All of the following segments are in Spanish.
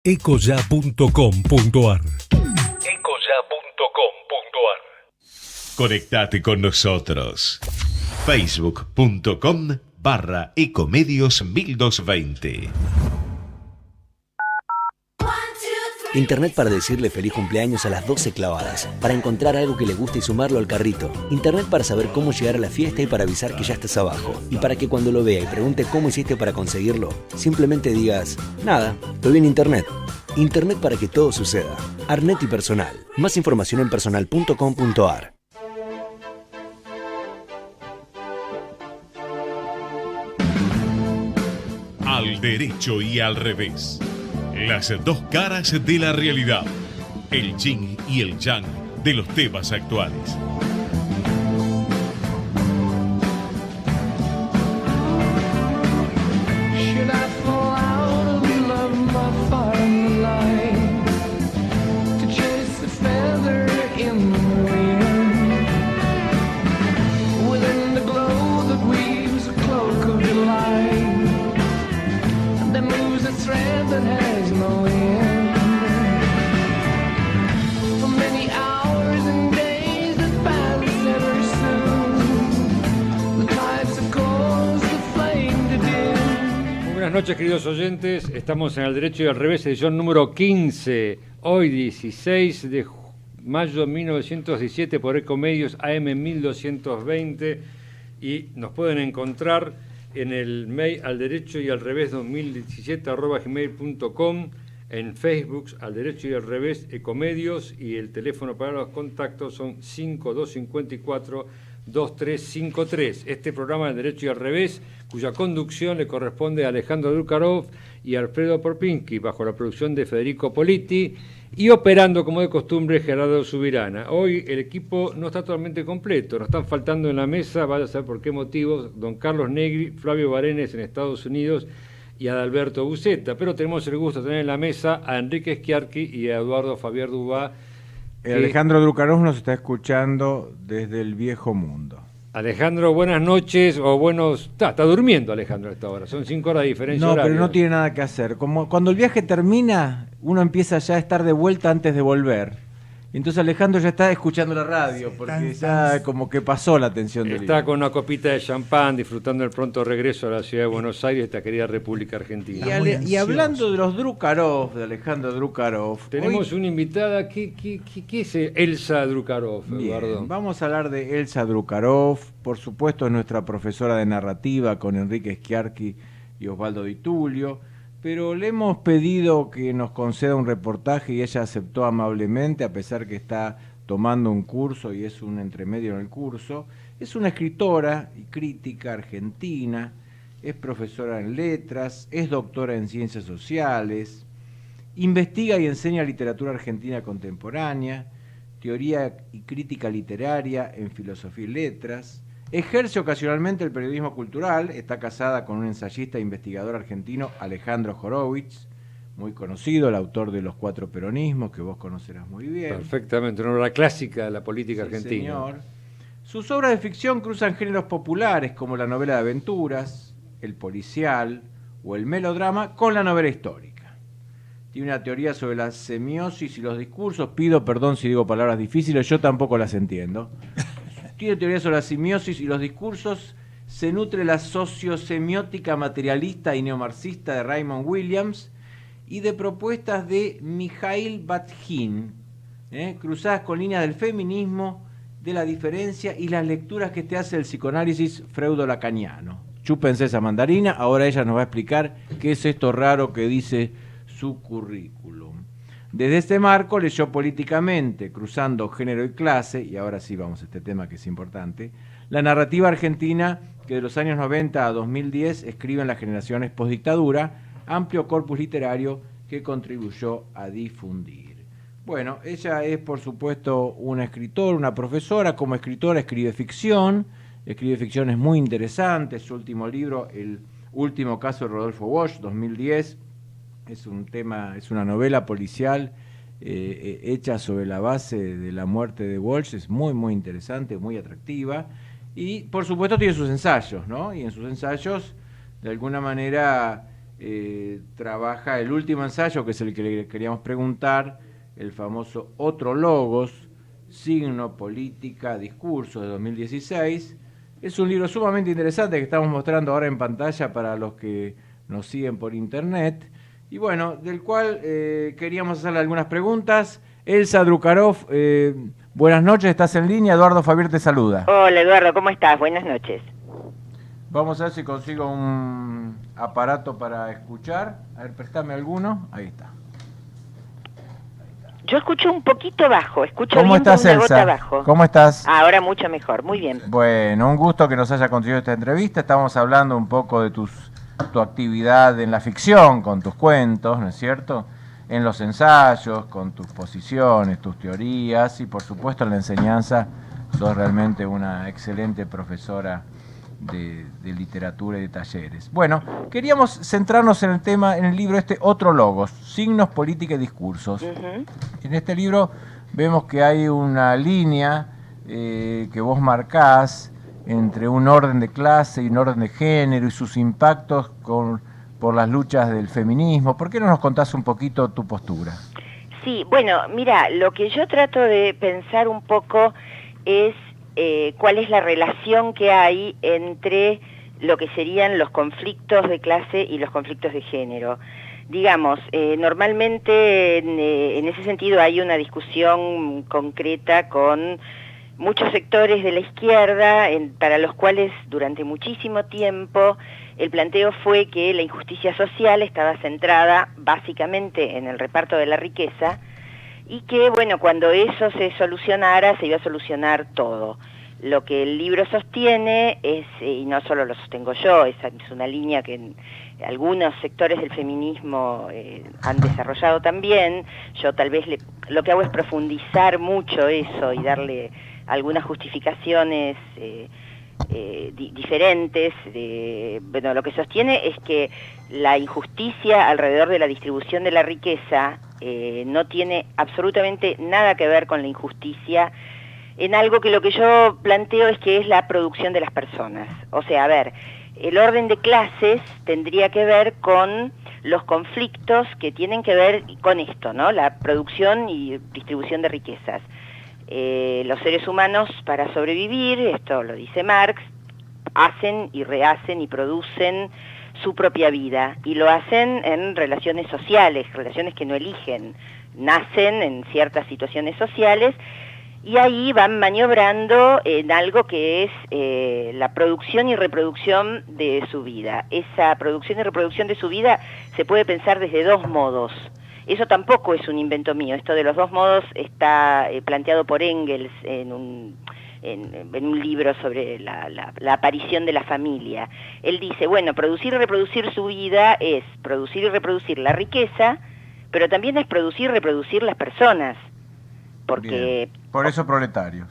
ecoya.com.ar. Conectate con nosotros. Facebook.com/Ecomedios1220. Internet para decirle feliz cumpleaños a las 12 clavadas, para encontrar algo que le guste y sumarlo al carrito. Internet para saber cómo llegar a la fiesta y para avisar que ya estás abajo. Y para que cuando lo vea y pregunte cómo hiciste para conseguirlo, simplemente digas, nada, lo vi en Internet. Internet para que todo suceda. Arnet y Personal. Más información en personal.com.ar. Al derecho y al revés. Las dos caras de la realidad. El yin y el yang de los temas actuales. Buenas noches, queridos oyentes. Estamos en Al Derecho y al Revés, edición número 15. Hoy, 16 de mayo de 1917, por Ecomedios AM 1220. Y nos pueden encontrar en el mail al derecho y al revés 2017 @gmail.com, en Facebook Al Derecho y al Revés Ecomedios, y el teléfono para los contactos son 5254-2353. Este programa Al Derecho y al Revés, cuya conducción le corresponde a Alejandro Drukarov y Alfredo Porpinski, bajo la producción de Federico Politi, y operando como de costumbre Gerardo Subirana. Hoy el equipo no está totalmente completo, nos están faltando en la mesa, vaya a saber por qué motivos, don Carlos Negri, Flavio Barenes en Estados Unidos y Adalberto Buceta, pero tenemos el gusto de tener en la mesa a Enrique Schiarchi y a Eduardo Fabier Dubá. Alejandro Drukarov nos está escuchando desde el viejo mundo. Alejandro, buenas noches, o buenos... Está durmiendo Alejandro a esta hora, son 5 horas de diferencia No, horaria. pero no tiene nada que hacer. Como cuando el viaje termina, uno empieza ya a estar de vuelta antes de volver. Entonces Alejandro ya está escuchando la radio, porque ya como que pasó la atención del Está con una copita de champán, disfrutando del pronto regreso a la ciudad de Buenos Aires, esta querida República Argentina. Y hablando de los Drukarov, de Alejandro Drukarov... Tenemos una invitada, ¿qué es Elsa Drukarov, Eduardo? Vamos a hablar de Elsa Drukarov, por supuesto es nuestra profesora de narrativa con Enrique Schiarchi y Osvaldo Di Tulio, pero le hemos pedido que nos conceda un reportaje y ella aceptó amablemente, a pesar que está tomando un curso y es un entremedio en el curso. Es una escritora y crítica argentina, es profesora en letras, es doctora en ciencias sociales, investiga y enseña literatura argentina contemporánea, teoría y crítica literaria en filosofía y letras. Ejerce ocasionalmente el periodismo cultural, está casada con un ensayista e investigador argentino, Alejandro Horowitz, muy conocido, el autor de Los Cuatro Peronismos, que vos conocerás muy bien. Perfectamente, una obra clásica de la política argentina. Señor. Sus obras de ficción cruzan géneros populares como la novela de aventuras, el policial o el melodrama con la novela histórica. Tiene una teoría sobre la semiosis y los discursos, pido perdón si digo palabras difíciles, yo tampoco las entiendo. Tiene teoría sobre la semiosis y los discursos, se nutre la sociosemiótica materialista y neomarxista de Raymond Williams y de propuestas de Mikhail Bakhtin, cruzadas con líneas del feminismo, de la diferencia y las lecturas que te hace el psicoanálisis freudo-lacaniano. Chúpense esa mandarina, ahora ella nos va a explicar qué es esto raro que dice su currículum. Desde este marco leyó políticamente, cruzando género y clase, y ahora sí vamos a este tema que es importante, la narrativa argentina que de los años 90 a 2010 escribe en las generaciones postdictadura, amplio corpus literario que contribuyó a difundir. Bueno, ella es por supuesto una escritora, una profesora, como escritora escribe ficciones muy interesantes, su último libro, El último caso de Rodolfo Walsh, 2010, es una novela policial hecha sobre la base de la muerte de Walsh, es muy muy interesante, muy atractiva, y por supuesto tiene sus ensayos, ¿no? Y en sus ensayos de alguna manera trabaja el último ensayo, que es el que le queríamos preguntar, el famoso Otro Logos, Signo, Política, Discurso, de 2016. Es un libro sumamente interesante que estamos mostrando ahora en pantalla para los que nos siguen por internet. Y bueno, del cual queríamos hacerle algunas preguntas. Elsa Drukarov, buenas noches, estás en línea. Eduardo Fabier te saluda. Hola Eduardo, ¿cómo estás? Buenas noches. Vamos a ver si consigo un aparato para escuchar. A ver, préstame alguno. Ahí está. Yo escucho un poquito bajo, escucho ¿Cómo bien estás, una Elsa? gota bajo. ¿Cómo estás? Ahora mucho mejor, muy bien. Bueno, un gusto que nos haya conseguido esta entrevista. Estamos hablando un poco de tu actividad en la ficción, con tus cuentos, ¿no es cierto? En los ensayos, con tus posiciones, tus teorías y por supuesto en la enseñanza. Sos realmente una excelente profesora de literatura y de talleres. Bueno, queríamos centrarnos en el tema, en el libro Otro Logos, Signos, Política y Discursos. En este libro vemos que hay una línea que vos marcás entre un orden de clase y un orden de género y sus impactos por las luchas del feminismo. ¿Por qué no nos contás un poquito tu postura? Sí, bueno, mira, lo que yo trato de pensar un poco es cuál es la relación que hay entre lo que serían los conflictos de clase y los conflictos de género. Digamos, normalmente en ese sentido hay una discusión concreta con muchos sectores de la izquierda para los cuales durante muchísimo tiempo el planteo fue que la injusticia social estaba centrada básicamente en el reparto de la riqueza y que, bueno, cuando eso se solucionara, se iba a solucionar todo. Lo que el libro sostiene es, y no solo lo sostengo yo, es una línea que algunos sectores del feminismo han desarrollado también. Yo tal vez lo que hago es profundizar mucho eso y darle algunas justificaciones diferentes. Bueno, lo que sostiene es que la injusticia alrededor de la distribución de la riqueza no tiene absolutamente nada que ver con la injusticia en algo que lo que yo planteo es que es la producción de las personas. O sea, a ver, el orden de clases tendría que ver con los conflictos que tienen que ver con esto, ¿no? La producción y distribución de riquezas. Los seres humanos, para sobrevivir, esto lo dice Marx, hacen y rehacen y producen su propia vida, y lo hacen en relaciones sociales, relaciones que no eligen, nacen en ciertas situaciones sociales, y ahí van maniobrando en algo que es la producción y reproducción de su vida. Esa producción y reproducción de su vida se puede pensar desde dos modos. Eso tampoco es un invento mío, esto de los dos modos está planteado por Engels en un libro sobre la aparición de la familia. Él dice, bueno, producir y reproducir su vida es producir y reproducir la riqueza, pero también es producir y reproducir las personas. Porque bien. Por eso proletarios.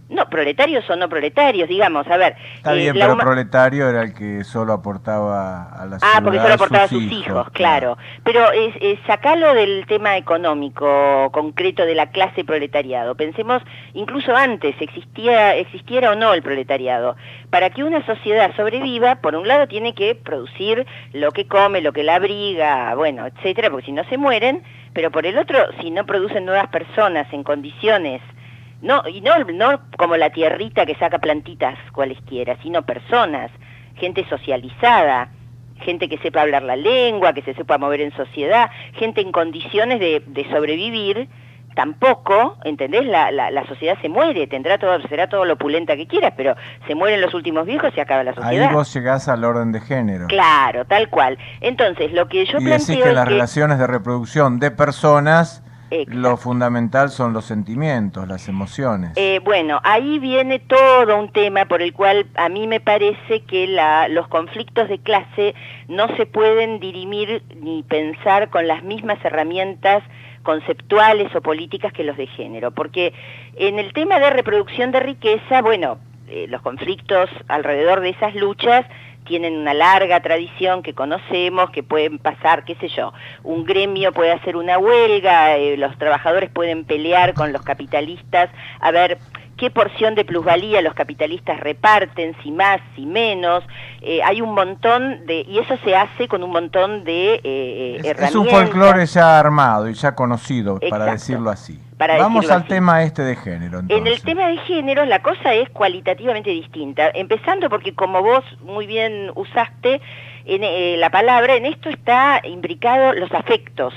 No, proletarios o no proletarios, digamos, a ver. Está bien, pero proletario era el que solo aportaba a la ciudad. Ah, porque solo aportaba a sus hijos, claro. Pero sacalo del tema económico concreto de la clase proletariado. Pensemos, incluso antes, existiera o no el proletariado. Para que una sociedad sobreviva, por un lado tiene que producir lo que come, lo que la abriga, bueno, etcétera, porque si no se mueren, pero por el otro, si no producen nuevas personas en condiciones. No como la tierrita que saca plantitas cualesquiera, sino personas, gente socializada, gente que sepa hablar la lengua, que se sepa mover en sociedad, gente en condiciones de sobrevivir. Tampoco, ¿entendés? La sociedad se muere, será todo lo opulenta que quieras, pero se mueren los últimos viejos y se acaba la sociedad. Ahí vos llegás al orden de género. Claro, tal cual. Entonces, lo que yo planteo es que... Y decís que las relaciones de reproducción de personas... Exacto. Lo fundamental son los sentimientos, las emociones. Bueno, ahí viene todo un tema por el cual a mí me parece que los conflictos de clase no se pueden dirimir ni pensar con las mismas herramientas conceptuales o políticas que los de género, porque en el tema de reproducción de riqueza, bueno, los conflictos alrededor de esas luchas tienen una larga tradición que conocemos, que pueden pasar, qué sé yo, un gremio puede hacer una huelga, los trabajadores pueden pelear con los capitalistas a ver qué porción de plusvalía los capitalistas reparten, si más, si menos. Hay un montón de... y eso se hace con un montón de herramientas. Es un folclore ya armado y ya conocido, Exacto, para decirlo así. para Vamos decirlo al así. tema de género, entonces. En el tema de género la cosa es cualitativamente distinta, empezando porque, como vos muy bien usaste la palabra, en esto está imbricado los afectos.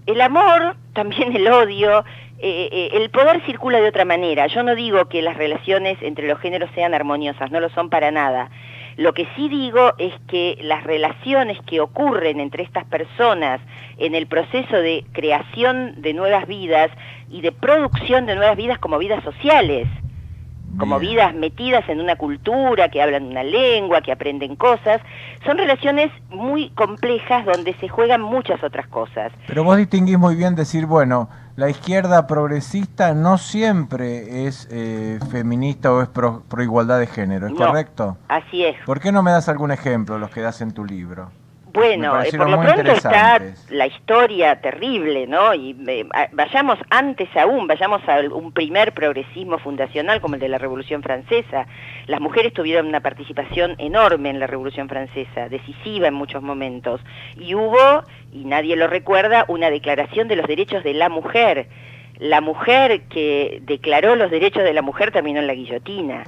El amor, también el odio, el poder circula de otra manera. Yo no digo que las relaciones entre los géneros sean armoniosas, no lo son para nada. Lo que sí digo es que las relaciones que ocurren entre estas personas en el proceso de creación de nuevas vidas y de producción de nuevas vidas como vidas sociales, como vidas metidas en una cultura, que hablan una lengua, que aprenden cosas, son relaciones muy complejas donde se juegan muchas otras cosas. Pero vos distinguís muy bien decir, bueno, la izquierda progresista no siempre es feminista o es pro igualdad de género, ¿es correcto? Así es. ¿Por qué no me das algún ejemplo, los que das en tu libro? Bueno, por lo pronto está la historia terrible, ¿no? Y vayamos antes aún, vayamos a un primer progresismo fundacional como el de la Revolución Francesa. Las mujeres tuvieron una participación enorme en la Revolución Francesa, decisiva en muchos momentos. Y hubo, y nadie lo recuerda, una declaración de los derechos de la mujer. La mujer que declaró los derechos de la mujer terminó en la guillotina,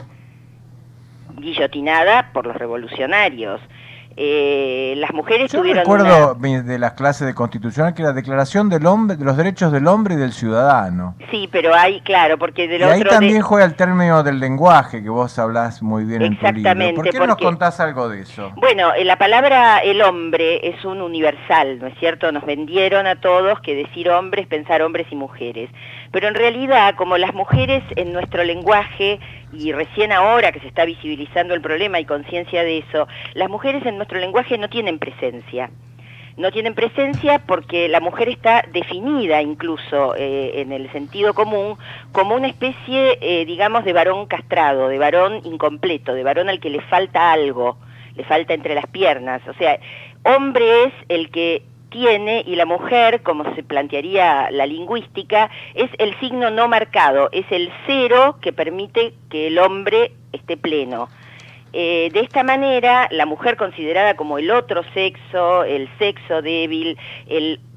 guillotinada por los revolucionarios. Las mujeres tuvieron recuerdo de las clases de constitucional que la declaración del hombre, de los derechos del hombre y del ciudadano. Sí, pero hay, claro, porque del y ahí también juega el término del lenguaje, que vos hablás muy bien en tu libro. ¿Por qué nos contás algo de eso? Bueno, la palabra el hombre es un universal, ¿no es cierto? Nos vendieron a todos que decir hombre es pensar hombres y mujeres. Pero en realidad, como las mujeres en nuestro lenguaje, y recién ahora que se está visibilizando el problema y conciencia de eso, las mujeres en nuestro lenguaje no tienen presencia. No tienen presencia porque la mujer está definida incluso en el sentido común como una especie, digamos, de varón castrado, de varón incompleto, de varón al que le falta algo, le falta entre las piernas. O sea, hombre es el que tiene, y la mujer, como se plantearía la lingüística, es el signo no marcado, es el cero que permite que el hombre esté pleno. De esta manera, la mujer considerada como el otro sexo, el sexo débil,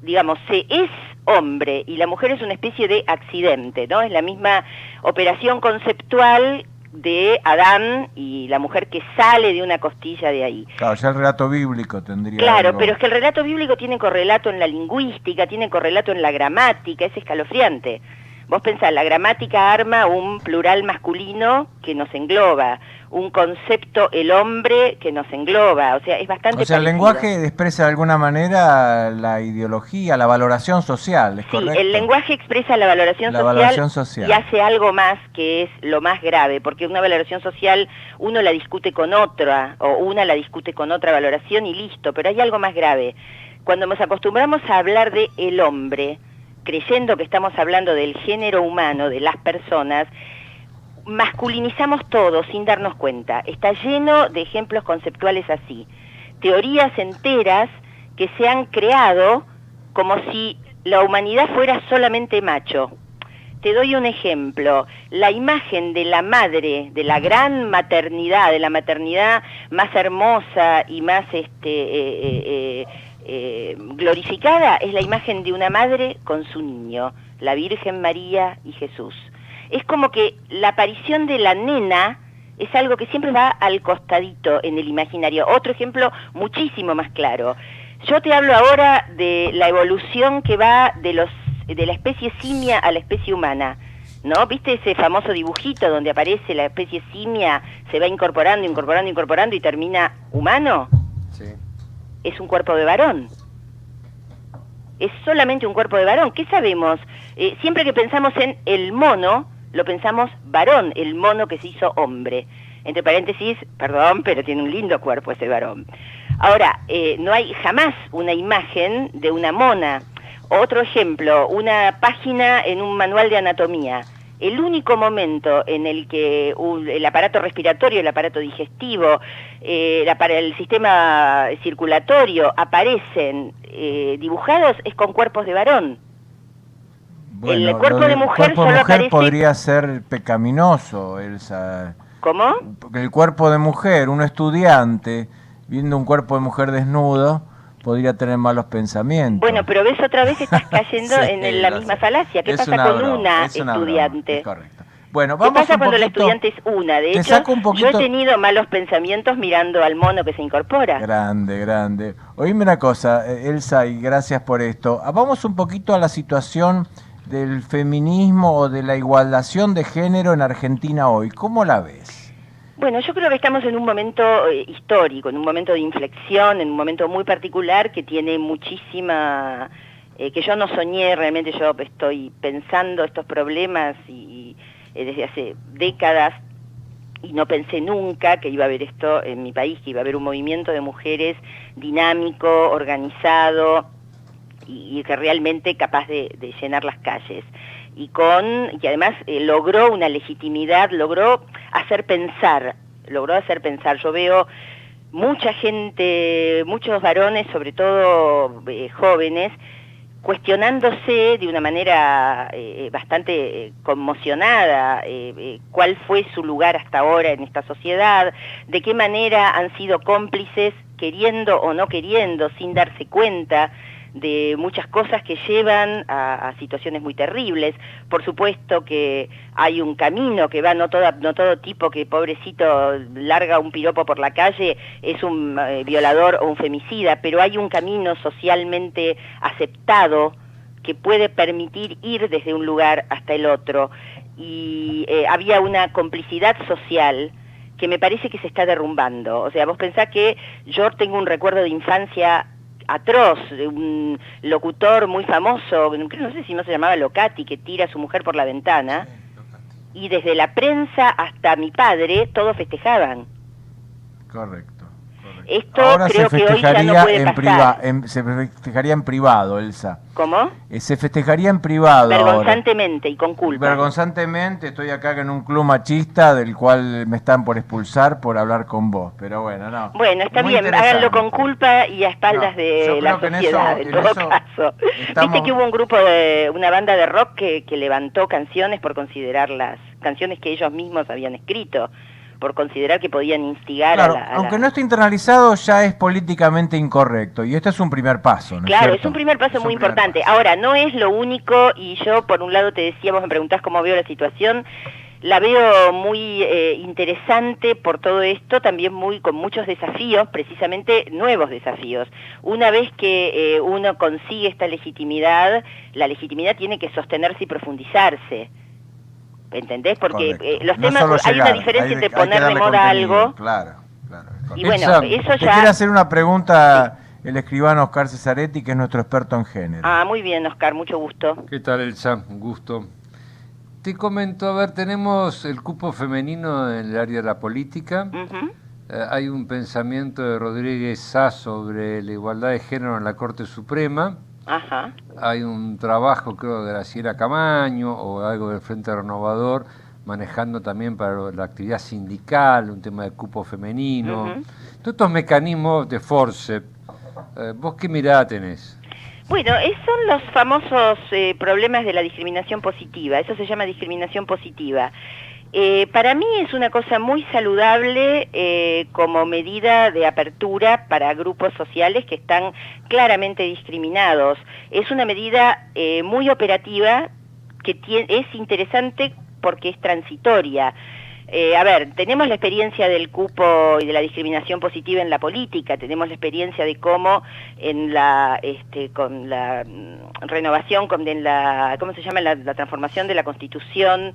digamos, se es hombre, y la mujer es una especie de accidente, ¿no? Es la misma operación conceptual de Adán y la mujer que sale de una costilla de ahí. Claro, ya el relato bíblico tendría Claro, pero es que el relato bíblico tiene correlato en la lingüística, tiene correlato en la gramática, es escalofriante. Vos pensás, la gramática arma un plural masculino que nos engloba, un concepto, el hombre, que nos engloba, o sea, es bastante el lenguaje expresa de alguna manera la ideología, la valoración social, ¿es correcto? Sí, el lenguaje expresa la valoración social y hace algo más que es lo más grave, porque una valoración social uno la discute con otra, o una la discute con otra valoración y listo, pero hay algo más grave. Cuando nos acostumbramos a hablar de el hombre, creyendo que estamos hablando del género humano, de las personas, masculinizamos todo sin darnos cuenta. Está lleno de ejemplos conceptuales así. Teorías enteras que se han creado como si la humanidad fuera solamente macho. Te doy un ejemplo. La imagen de la madre, de la gran maternidad, de la maternidad más hermosa y más glorificada, es la imagen de una madre con su niño, la Virgen María y Jesús. Es como que la aparición de la nena es algo que siempre va al costadito en el imaginario. Otro ejemplo muchísimo más claro. Yo te hablo ahora de la evolución que va de la especie simia a la especie humana, ¿no? ¿Viste ese famoso dibujito donde aparece la especie simia, se va incorporando y termina humano? Sí. Es un cuerpo de varón. Es solamente un cuerpo de varón. ¿Qué sabemos? Siempre que pensamos en el mono, lo pensamos varón, el mono que se hizo hombre. Entre paréntesis, perdón, pero tiene un lindo cuerpo ese varón. Ahora, no hay jamás una imagen de una mona. Otro ejemplo, una página en un manual de anatomía. El único momento en el que el aparato respiratorio, el aparato digestivo, el sistema circulatorio aparecen dibujados es con cuerpos de varón. Bueno, el cuerpo de mujer cuerpo de solo mujer aparece... podría ser pecaminoso, Elsa. ¿Cómo? El cuerpo de mujer, un estudiante viendo un cuerpo de mujer desnudo podría tener malos pensamientos. Bueno, pero ves, otra vez estás cayendo Sí, en la lo misma sé. falacia. ¿Qué Es pasa una con broma, una es una broma, estudiante? es correcto. Bueno, ¿Qué vamos pasa un cuando la poquito- estudiante es una? De Te hecho, saco un poquito- yo he tenido malos pensamientos mirando al mono que se incorpora. Grande, grande. Oíme una cosa, Elsa, y gracias por esto. Vamos un poquito a la situación del feminismo o de la igualación de género en Argentina hoy. ¿Cómo la ves? Bueno, yo creo que estamos en un momento histórico, en un momento de inflexión, en un momento muy particular que tiene muchísima... que yo no soñé realmente, yo estoy pensando estos problemas y desde hace décadas y no pensé nunca que iba a haber esto en mi país, que iba a haber un movimiento de mujeres dinámico, organizado y que realmente capaz de llenar las calles. Y además logró una legitimidad, logró hacer pensar. Yo veo mucha gente, muchos varones, sobre todo jóvenes, cuestionándose de una manera bastante conmocionada cuál fue su lugar hasta ahora en esta sociedad, de qué manera han sido cómplices, queriendo o no queriendo, sin darse cuenta de muchas cosas que llevan a situaciones muy terribles. Por supuesto que hay un camino que va, no todo tipo que pobrecito larga un piropo por la calle es un violador o un femicida, pero hay un camino socialmente aceptado que puede permitir ir desde un lugar hasta el otro. Y había una complicidad social que me parece que se está derrumbando. O sea, vos pensás que yo tengo un recuerdo de infancia atroz, de un locutor muy famoso, no sé si no se llamaba Locati, que tira a su mujer por la ventana, y desde la prensa hasta mi padre, todos festejaban. Correcto. Esto Ahora creo se que hoy ya no puede pasar. se festejaría en privado, Elsa. ¿Cómo? Se festejaría en privado Vergonzantemente y con culpa. Vergonzantemente, estoy acá en un club machista del cual me están por expulsar por hablar con vos, pero bueno, no. Bueno, está Muy bien, interesante. háganlo con culpa y a espaldas No, de yo la creo que sociedad, en todo caso. estamos- Viste que hubo una banda de rock que levantó canciones por considerarlas, canciones que ellos mismos habían escrito, por considerar que podían instigar Claro, a la... aunque no esté internalizado, ya es políticamente incorrecto, y este es un primer paso, ¿no es Claro, cierto? es un primer paso Es muy un primer importante. paso. Ahora, no es lo único, y yo por un lado te decía, vos me preguntás cómo veo la situación, la veo muy interesante por todo esto, también con muchos desafíos, precisamente nuevos desafíos. Una vez que uno consigue esta legitimidad, la legitimidad tiene que sostenerse y profundizarse. ¿Entendés? Porque los No temas, solo hay una llegar, diferencia hay entre que poner de darle moda contenido, algo. Claro. Y bueno, Elsa, eso Te ya... quiere hacer una pregunta el escribano Oscar Cesaretti, que es nuestro experto en género. Ah, muy bien, Oscar, mucho gusto. ¿Qué tal, Elsa? Un gusto. Te comento, a ver, tenemos el cupo femenino en el área de la política. Ujú. Hay un pensamiento de Rodríguez Sá sobre la igualdad de género en la Corte Suprema. Ajá. Hay un trabajo, creo, de Graciela Camaño o algo del Frente Renovador, manejando también para la actividad sindical, un tema de cupo femenino. Ujú. Todos estos mecanismos de force, ¿vos qué mirada tenés? Bueno, son los famosos problemas de la discriminación positiva, eso se llama discriminación positiva. Para mí es una cosa muy saludable como medida de apertura para grupos sociales que están claramente discriminados. Es una medida muy operativa que es interesante porque es transitoria. A ver, tenemos la experiencia del cupo y de la discriminación positiva en la política, tenemos la experiencia de cómo con la renovación, ¿cómo se llama? La transformación de la Constitución,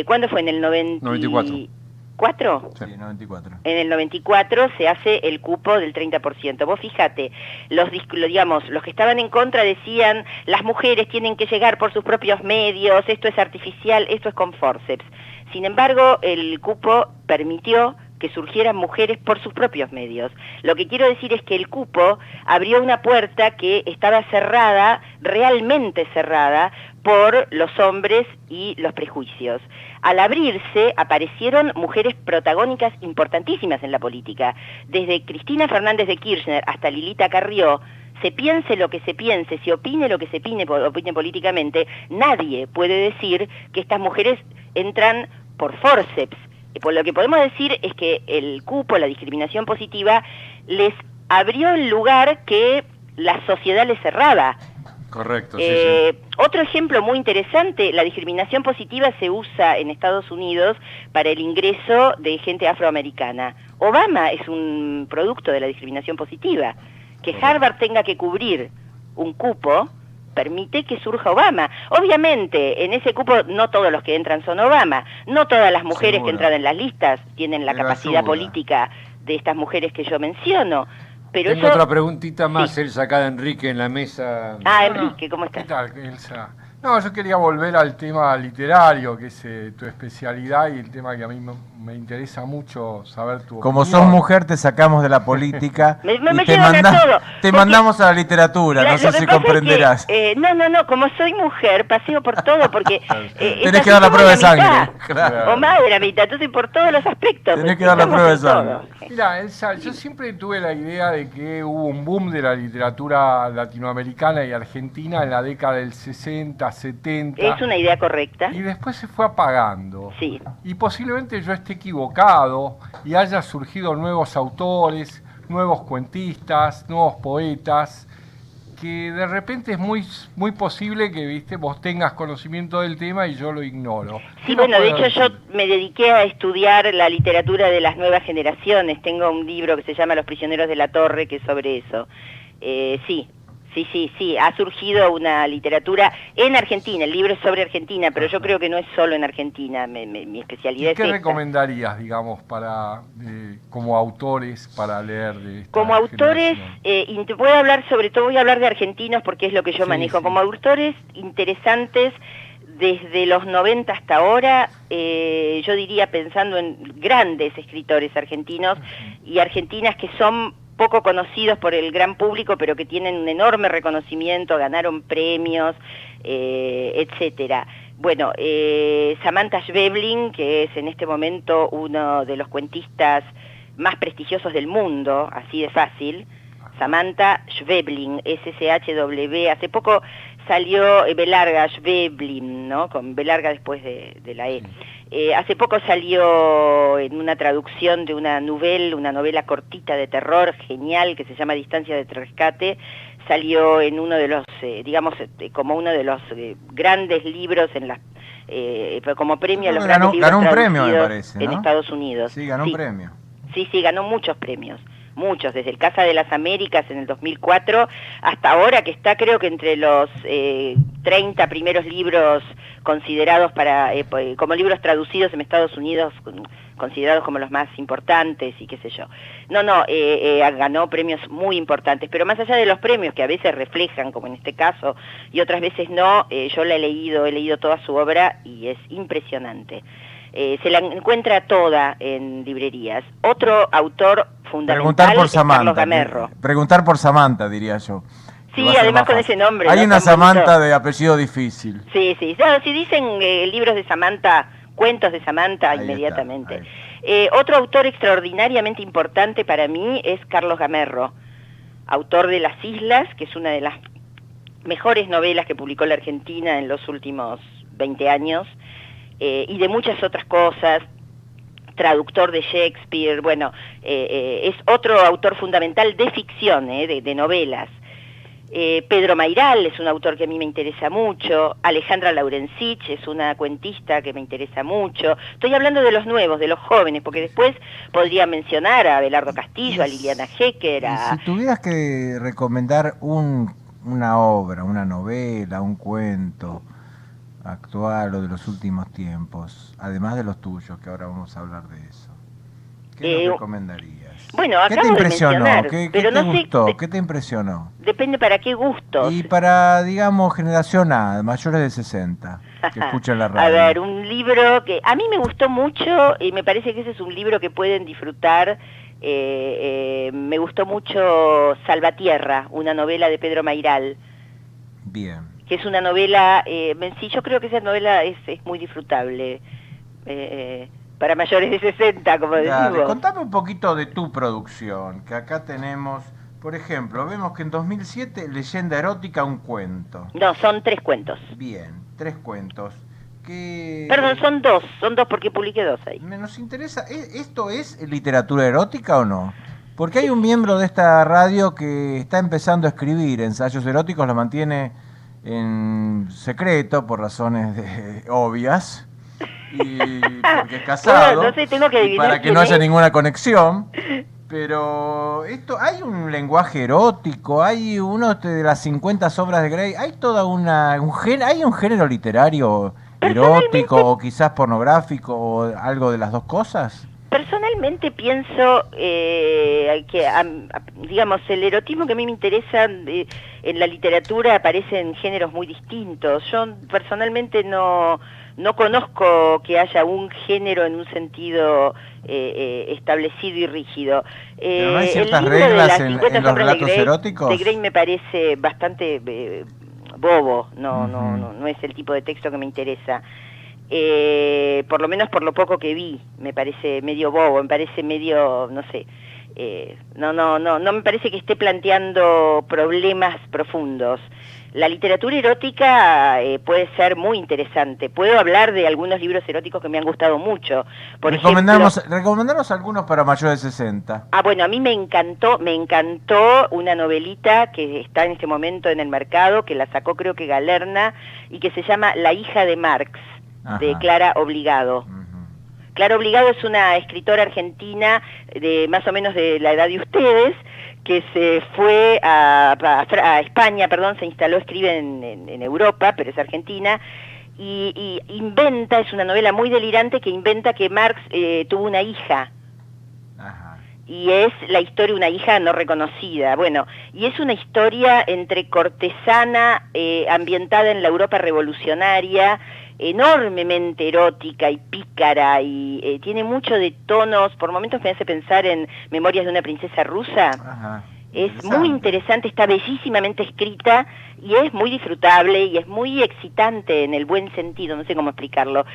¿cuándo fue? ¿En el 94? Sí, 94. En el 94 se hace el cupo del 30%. Vos fíjate, los que estaban en contra decían, las mujeres tienen que llegar por sus propios medios, esto es artificial, esto es con forceps. Sin embargo, el cupo permitió que surgieran mujeres por sus propios medios. Lo que quiero decir es que el cupo abrió una puerta que estaba cerrada, realmente cerrada, por los hombres y los prejuicios. Al abrirse, aparecieron mujeres protagónicas importantísimas en la política. Desde Cristina Fernández de Kirchner hasta Lilita Carrió, se piense lo que se piense, se opine lo que se opine políticamente, nadie puede decir que estas mujeres entran por forceps. Por lo que podemos decir es que el cupo, la discriminación positiva, les abrió el lugar que la sociedad les cerraba. Correcto, sí. Otro ejemplo muy interesante, la discriminación positiva se usa en Estados Unidos para el ingreso de gente afroamericana. Obama es un producto de la discriminación positiva. Que Harvard tenga que cubrir un cupo permite que surja Obama. Obviamente, en ese cupo no todos los que entran son Obama, no todas las mujeres que entran en las listas tienen la capacidad política de estas mujeres que yo menciono. Pero tengo otra preguntita más, Elsa, acá de Enrique en la mesa. Enrique, ¿cómo estás? ¿Qué tal, Elsa? No, yo quería volver al tema literario, que es tu especialidad y el tema que a mí me interesa mucho saber tu Como opinión. sos mujer, te sacamos de la política me y te, todo, te mandamos a la literatura, no sé si comprenderás. No, como soy mujer, paseo por todo, porque... tenés que dar la prueba de sangre. Claro. O más de la mitad, entonces por todos los aspectos. Tenés que dar la prueba de sangre. Mira, Elsa, yo siempre tuve la idea de que hubo un boom de la literatura latinoamericana y argentina en la década del 60, 70. Es una idea correcta. Y después se fue apagando. Sí. Y posiblemente yo esté equivocado y haya surgido nuevos autores, nuevos cuentistas, nuevos poetas, que de repente es muy posible que vos tengas conocimiento del tema y yo lo ignoro. Sí, bueno, de hecho yo me dediqué a estudiar la literatura de las nuevas generaciones. Tengo un libro que se llama Los prisioneros de la torre, que es sobre eso. Sí, ha surgido una literatura en Argentina, el libro es sobre Argentina, pero yo creo que no es solo en Argentina, mi especialidad es ¿Qué esta. recomendarías, digamos, como autores para leer de esta Como autores, voy a hablar de argentinos porque es lo que yo manejo. Como autores interesantes, desde los 90 hasta ahora, yo diría pensando en grandes escritores argentinos y argentinas que son poco conocidos por el gran público, pero que tienen un enorme reconocimiento, ganaron premios, etcétera. Bueno, Samantha Schweblin, que es en este momento uno de los cuentistas más prestigiosos del mundo, así de fácil, Samantha Schweblin, SCHW, hace poco salió B larga, Schweblin, ¿no? Con B larga después de la E. Hace poco salió en una traducción de una novela cortita de terror genial que se llama Distancia de Rescate, salió en uno de los, como uno de los grandes libros en las como premio a los grandes libros ganó un premio, me parece, ¿no? En Estados Unidos. Sí, ganó un premio. Sí, ganó muchos premios. Muchos, desde el Casa de las Américas en el 2004 hasta ahora, que está creo que entre los 30 primeros libros considerados como libros traducidos en Estados Unidos, considerados como los más importantes y qué sé yo. Ganó premios muy importantes, pero más allá de los premios que a veces reflejan, como en este caso, y otras veces no, yo la he leído toda su obra y es impresionante. Se la encuentra toda en librerías. Otro autor fundamental es Carlos Gamerro. Preguntar por Samantha, diría yo. Sí, además con ese nombre. Hay una Samantha de apellido difícil. Sí. Si dicen libros de Samantha, cuentos de Samantha, ahí inmediatamente. Otro autor extraordinariamente importante para mí es Carlos Gamerro, autor de Las Islas, que es una de las mejores novelas que publicó la Argentina en los últimos 20 años. Y de muchas otras cosas, traductor de Shakespeare, es otro autor fundamental de ficción, de novelas. Pedro Mairal es un autor que a mí me interesa mucho, Alejandra Laurencich es una cuentista que me interesa mucho. Estoy hablando de los nuevos, de los jóvenes, porque después podría mencionar a Abelardo Castillo, a Liliana Hecker. Si tuvieras que recomendar una obra, una novela, un cuento actual o de los últimos tiempos, además de los tuyos, que ahora vamos a hablar de eso, ¿qué nos recomendarías? Bueno, ¿qué te impresionó? ¿Qué te gustó? ¿Qué te impresionó? Depende para qué gustos. Y para, digamos, generación A, mayores de 60, que escuchan la radio. A ver, un libro que a mí me gustó mucho y me parece que ese es un libro que pueden disfrutar. Me gustó mucho Salvatierra, una novela de Pedro Mairal. Bien. Que es una novela, sí, yo creo que esa novela es muy disfrutable, para mayores de 60, como decimos. Contame un poquito de tu producción, que acá tenemos, Por ejemplo, vemos que en 2007, Leyenda erótica, un cuento. No, son 3 cuentos. Bien, 3 cuentos. Perdón, son dos porque publiqué 2 ahí. Nos interesa, ¿esto es literatura erótica o no? Porque hay un miembro de esta radio que está empezando a escribir ensayos eróticos, lo mantiene en secreto por razones obvias, y porque es casado, bueno, no sé, tengo que adivinar para que no haya ninguna conexión. Pero hay un lenguaje erótico, hay uno de las 50 sombras de Grey, hay toda hay un género literario erótico o quizás pornográfico o algo de las dos cosas. Personalmente pienso que, digamos, el erotismo que a mí me interesa en la literatura aparece en géneros muy distintos. Yo personalmente no conozco que haya un género en un sentido establecido y rígido. ¿Pero no hay ciertas reglas en los relatos eróticos? De Grey me parece bastante bobo, no es el tipo de texto que me interesa. Por lo menos por lo poco que vi, me parece medio bobo, me parece medio, no sé, no me parece que esté planteando problemas profundos. La literatura erótica puede ser muy interesante. Puedo hablar de algunos libros eróticos que me han gustado mucho. Recomendanos algunos para mayores de 60. Bueno, a mí me encantó una novelita que está en este momento en el mercado, que la sacó creo que Galerna, y que se llama La hija de Marx, de Clara Obligado. Clara Obligado es una escritora argentina de más o menos de la edad de ustedes, que se fue a España, se instaló, escribe en Europa, pero es argentina, y inventa, es una novela muy delirante que inventa que Marx tuvo una hija. Y es la historia de una hija no reconocida. Bueno, y es una historia entre cortesana, ambientada en la Europa revolucionaria, enormemente erótica y pícara, y tiene mucho de tonos, por momentos me hace pensar en Memorias de una princesa rusa. Es muy interesante, está bellísimamente escrita y es muy disfrutable y es muy excitante en el buen sentido, no sé cómo explicarlo.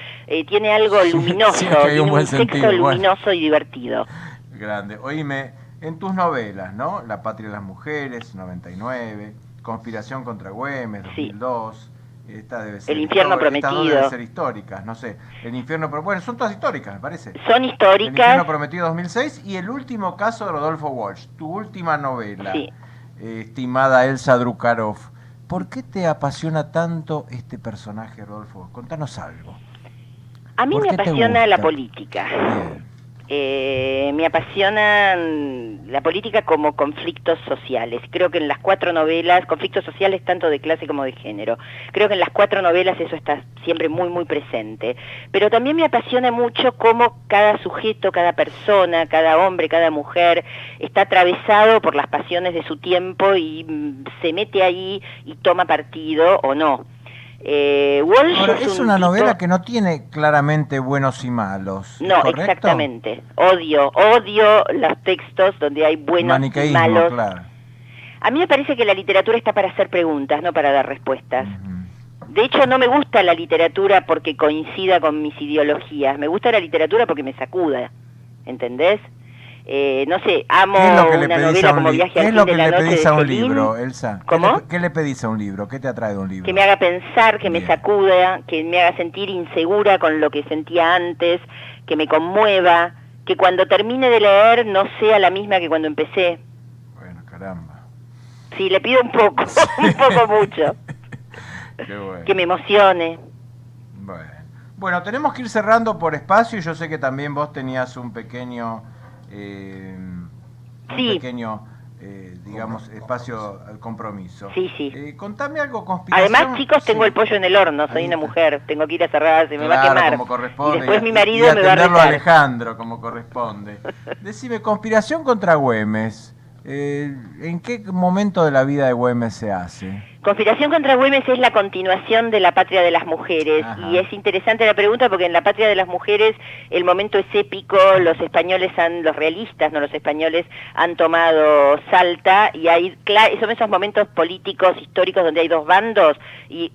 Tiene algo luminoso, tiene un texto luminoso y divertido. Grande. Oíme, en tus novelas, ¿no? La patria de las mujeres, 99, Conspiración contra Güemes, 2002, esta debe ser... El infierno prometido. Estas dos deben ser históricas, no sé. El infierno prometido, bueno, son todas históricas, me parece. Son históricas. El infierno prometido, 2006, y El último caso de Rodolfo Walsh, tu última novela, estimada Elsa Drukarov. ¿Por qué te apasiona tanto este personaje, Rodolfo? Contanos algo. A mí me apasiona la política. Bien. Me apasiona la política como conflictos sociales. Creo que en las 4 novelas, conflictos sociales tanto de clase como de género, creo que en las 4 novelas eso está siempre muy, muy presente. Pero también me apasiona mucho cómo cada sujeto, cada persona, cada hombre, cada mujer está atravesado por las pasiones de su tiempo y se mete ahí y toma partido o no. Walsh ahora, es una novela que no tiene claramente buenos y malos. No, ¿correcto? Exactamente. Odio los textos donde hay buenos y malos. Claro. A mí me parece que la literatura está para hacer preguntas, no para dar respuestas. De hecho, no me gusta la literatura porque coincida con mis ideologías. Me gusta la literatura porque me sacuda. ¿Entendés? No sé, amo una novela como Viaje al fin de la noche de Celine. ¿Qué es lo que le pedís a un libro, Elsa? ¿Cómo? ¿Qué le pedís a un libro? ¿Qué te atrae de un libro? Que me haga pensar, que me sacuda, que me haga sentir insegura con lo que sentía antes, que me conmueva, que cuando termine de leer no sea la misma que cuando empecé. Bueno, caramba. Sí, le pido un poco, un poco mucho. Qué bueno. Que me emocione. Bueno, tenemos que ir cerrando por espacio y yo sé que también vos tenías un pequeño... pequeño, digamos, espacio al compromiso. Sí. Contame algo, conspiración. Además, chicos, tengo el pollo en el horno, soy una mujer, tengo que ir a cerrar, se me va a quemar. Como corresponde, y después mi marido me va a retar. A Alejandro, como corresponde. Decime, Conspiración contra Güemes, ¿en qué momento de la vida de Güemes se hace? Conspiración contra Güemes es la continuación de La patria de las mujeres. Y es interesante la pregunta porque en La patria de las mujeres el momento es épico, los realistas, no los españoles, han tomado Salta y hay son esos momentos políticos, históricos donde hay 2 bandos y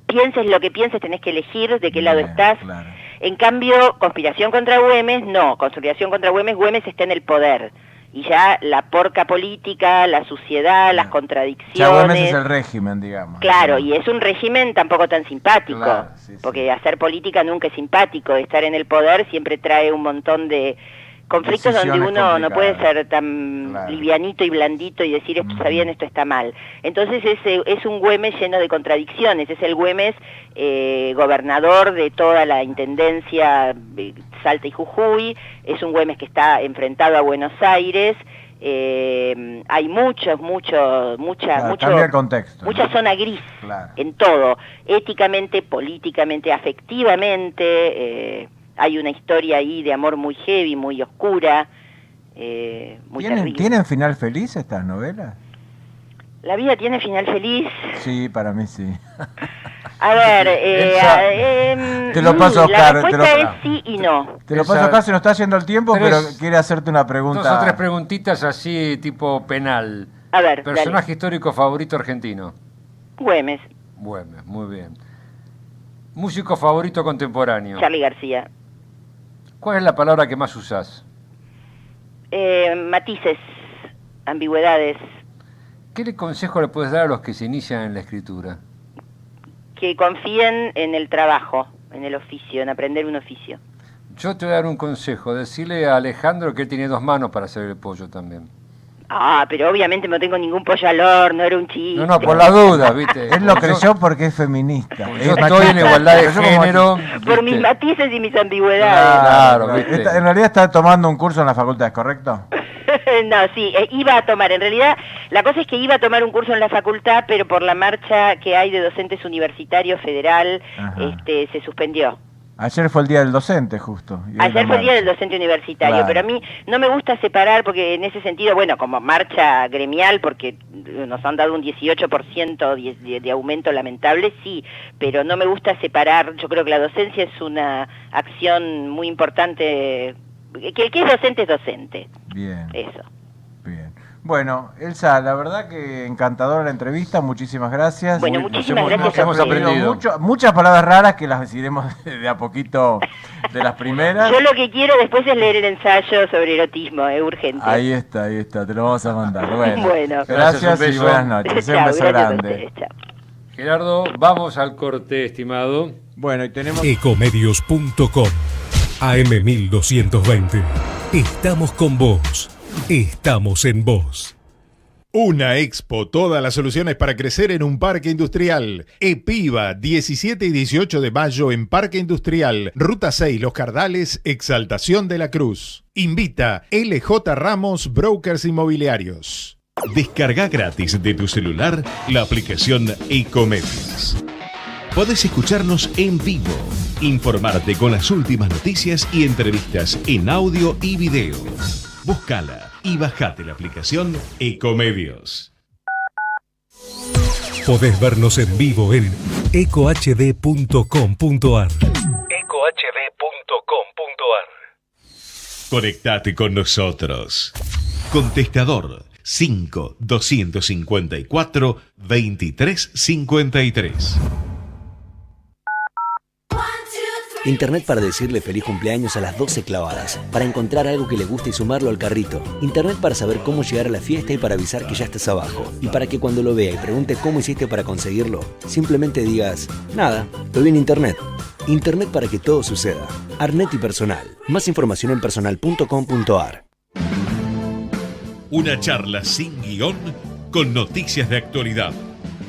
pienses lo que pienses tenés que elegir de qué lado estás. Claro. En cambio, Conspiración contra Güemes, no, Conspiración contra Güemes está en el poder. y ya la porca política, la suciedad, las contradicciones. Ya Güemes es el régimen, digamos. Claro, y es un régimen tampoco tan simpático, Claro, sí, porque hacer política nunca es simpático, estar en el poder siempre trae un montón de conflictos donde Decisiones uno no puede complicadas. ser tan Claro. livianito y blandito y decir esto está bien, esto está mal. Entonces es un Güemes lleno de contradicciones, es el Güemes gobernador de toda la intendencia Salta y Jujuy, es un Güemes que está enfrentado a Buenos Aires. Hay mucha Cambia el contexto, mucha ¿no? zona gris Claro. en todo, éticamente, políticamente, afectivamente. Hay una historia ahí de amor muy heavy, muy oscura, muy terrible. ¿Tienen final feliz estas novelas? ¿La vida tiene final feliz? Sí, para mí sí. A ver, Te lo paso, Oscar. la respuesta es sí y no. Te lo paso acá, se nos está yendo el tiempo, Tres- pero quiere hacerte una pregunta. 2 o 3 preguntitas así, tipo penal. A ver, Personaje histórico favorito argentino. Güemes, Bueno, muy bien. Músico favorito contemporáneo. Charly García. ¿Cuál es la palabra que más usás? Matices, ambigüedades, ¿Qué consejo le puedes dar a los que se inician en la escritura? que confíen en el trabajo, en el oficio, en aprender un oficio. Yo te voy a dar un consejo. Decirle a Alejandro que él tiene 2 manos para hacer el pollo también. Ah, pero obviamente no tengo ningún pollo al horno, era un chiste. No, por las dudas, ¿viste? Él lo Yo- creyó porque es feminista. Yo Es estoy machista. en igualdad de Pero yo como género. machista. Por mis ¿viste? matices y mis ambigüedades. Claro, ¿viste? En realidad está tomando un curso en la facultad, ¿correcto? No, sí, iba a tomar, en realidad, la cosa es que iba a tomar un curso en la facultad, pero por la marcha que hay de docentes universitarios federal, Ajá. se suspendió. Ayer fue el día del docente, justo. y hoy Ayer la fue el día marcha. del docente universitario, Claro. pero a mí no me gusta separar, porque en ese sentido, bueno, como marcha gremial, porque nos han dado un 18% de aumento lamentable, sí, pero no me gusta separar. Yo creo que la docencia es una acción muy importante, que el que es docente, Bien, eso. bien. Bueno, Elsa, la verdad que encantadora la entrevista, muchísimas gracias. Bueno, Muy- muchísimas hemos- gracias a hemos ustedes. aprendido. muchas palabras raras que las iremos de a poquito de las primeras. Yo lo que quiero después es leer el ensayo sobre erotismo, es urgente. Ahí está, te lo vamos a mandar. Bueno, Bueno. gracias, Gracias, un y beso. buenas noches. Chao, Un beso gracias a grande. ustedes, chao. Gerardo, vamos al corte, estimado. Bueno, y tenemos... Ecomedios.com AM1220. Estamos con vos. Estamos en vos. Una expo, todas las soluciones para crecer en un parque industrial. EPIVA, 17 y 18 de mayo en Parque Industrial, Ruta 6, Los Cardales, Exaltación de la Cruz. Invita LJ Ramos, Brokers Inmobiliarios. Descarga gratis de tu celular la aplicación Ecomedios. Podés escucharnos en vivo, informarte con las últimas noticias y entrevistas en audio y video. Búscala y bajate la aplicación Ecomedios. Podés vernos en vivo en ecohd.com.ar. Conectate con nosotros. Contestador 5-254-2353. Internet para decirle feliz cumpleaños a las 12 clavadas, para encontrar algo que le guste y sumarlo al carrito. Internet para saber cómo llegar a la fiesta y para avisar que ya estás abajo. Y para que cuando lo vea y pregunte cómo hiciste para conseguirlo, simplemente digas, nada, lo vi en Internet. Internet para que todo suceda. Arnet y Personal. Más información en personal.com.ar. Una charla sin guión con noticias de actualidad,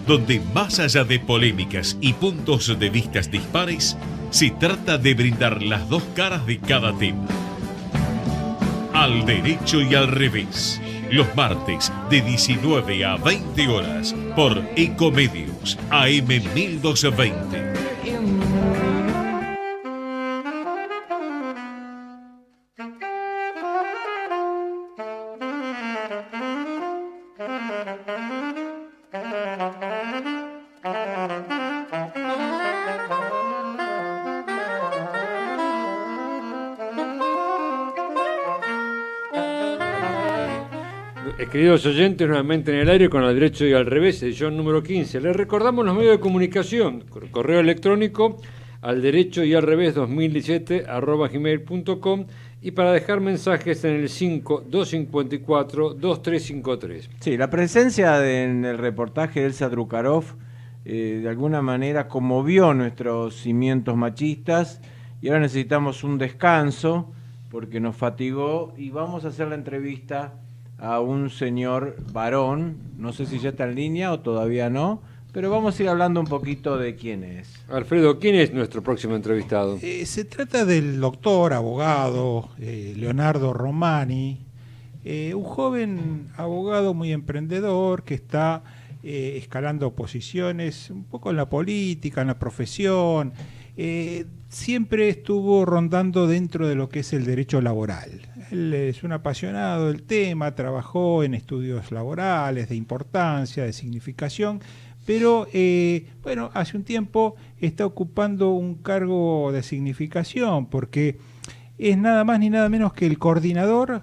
donde más allá de polémicas y puntos de vistas dispares, se trata de brindar las dos caras de cada tema. Al derecho y al revés, los martes de 19 a 20 horas por Ecomedios AM 1220. Queridos oyentes, nuevamente en el aire con Al Derecho y al Revés, edición número 15. Les recordamos los medios de comunicación, correo electrónico al derecho y al revés 2017 @gmail.com y para dejar mensajes en el 5254-2353. Sí, la presencia en el reportaje de Elsa Drukarov de alguna manera conmovió nuestros cimientos machistas y ahora necesitamos un descanso porque nos fatigó y vamos a hacer la entrevista a un señor varón, no sé si ya está en línea o todavía no, pero vamos a ir hablando un poquito de quién es. Alfredo, ¿quién es nuestro próximo entrevistado? Se trata del doctor, abogado, Leonardo Romani, un joven abogado muy emprendedor que está escalando posiciones un poco en la política, en la profesión. Siempre estuvo rondando dentro de lo que es el derecho laboral. Él es un apasionado del tema, trabajó en estudios laborales de importancia, de significación, pero bueno, hace un tiempo está ocupando un cargo de significación porque es nada más ni nada menos que el coordinador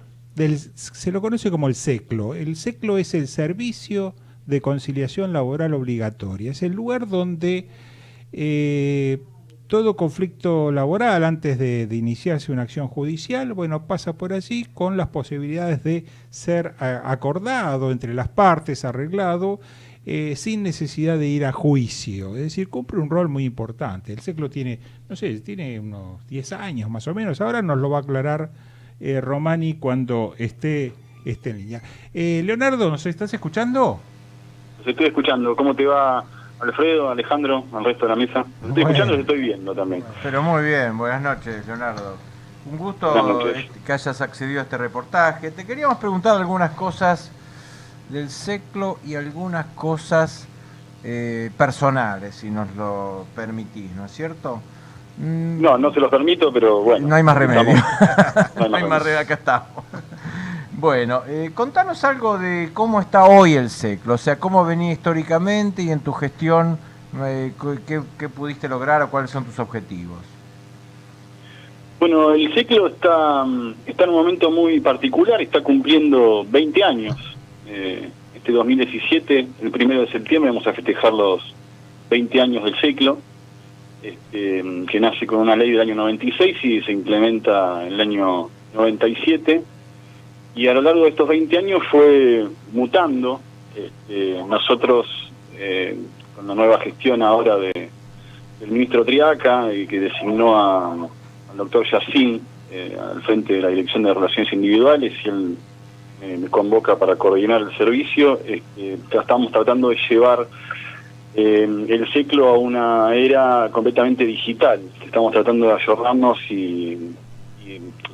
se lo conoce como el SECLO. El SECLO es el Servicio de Conciliación Laboral Obligatoria. Es el lugar donde todo conflicto laboral, antes de iniciarse una acción judicial, bueno, pasa por allí con las posibilidades de ser acordado entre las partes, arreglado, sin necesidad de ir a juicio. Es decir, cumple un rol muy importante. El SECLO tiene, no sé, tiene unos 10 años más o menos. Ahora nos lo va a aclarar Romani cuando esté en línea. Leonardo, ¿nos estás escuchando? Los estoy escuchando. ¿Cómo te va, Alfredo, Alejandro, al resto de la mesa? Los estoy escuchando y los estoy viendo también. Pero muy bien, buenas noches, Leonardo. Un gusto que hayas accedido a este reportaje. Te queríamos preguntar algunas cosas del SECLO y algunas cosas personales, si nos lo permitís, ¿no es cierto? No se los permito, pero bueno. No hay más remedio. No hay más remedio, acá estamos. Bueno, contanos algo de cómo está hoy el SECLO, o sea, cómo venía históricamente y en tu gestión, qué pudiste lograr o cuáles son tus objetivos. Bueno, el SECLO está en un momento muy particular, está cumpliendo 20 años. Este 2017, el 1 de septiembre, vamos a festejar los 20 años del SECLO, que nace con una ley del año 96 y se implementa en el año 97. Y a lo largo de estos 20 años fue mutando. Nosotros, con la nueva gestión ahora del ministro Triaca, que designó al doctor Yacín al frente de la Dirección de Relaciones Individuales, y él me convoca para coordinar el servicio, estamos tratando de llevar el SECLO a una era completamente digital. Estamos tratando de ayornarnos y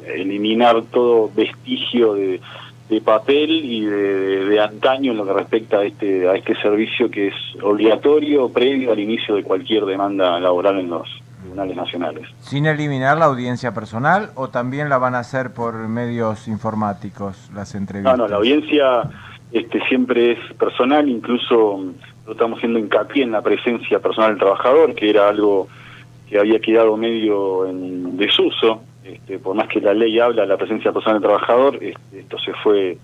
eliminar todo vestigio de papel y de antaño en lo que respecta a este servicio que es obligatorio previo al inicio de cualquier demanda laboral en los tribunales nacionales. ¿Sin eliminar la audiencia personal o también la van a hacer por medios informáticos, las entrevistas? No, la audiencia siempre es personal, incluso estamos haciendo hincapié en la presencia personal del trabajador, que era algo que había quedado medio en desuso. Por más que la ley habla de la presencia personal del trabajador, esto se fue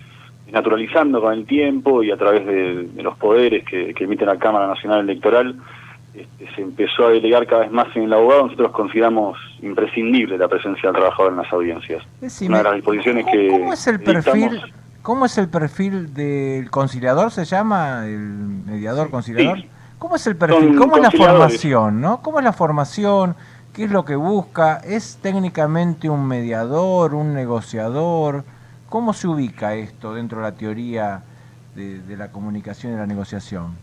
naturalizando con el tiempo y a través de los poderes que emite la Cámara Nacional Electoral, se empezó a delegar cada vez más en el abogado. Nosotros consideramos imprescindible la presencia del trabajador en las audiencias. Decime, una de las disposiciones ¿Cómo es el perfil del conciliador? ¿Se llama el mediador conciliador? Sí. ¿Cómo es el perfil? ¿Cómo es la formación, no? ¿Cómo es la formación? ¿Qué es lo que busca? ¿Es técnicamente un mediador, un negociador? ¿Cómo se ubica esto dentro de la teoría de la comunicación y la negociación?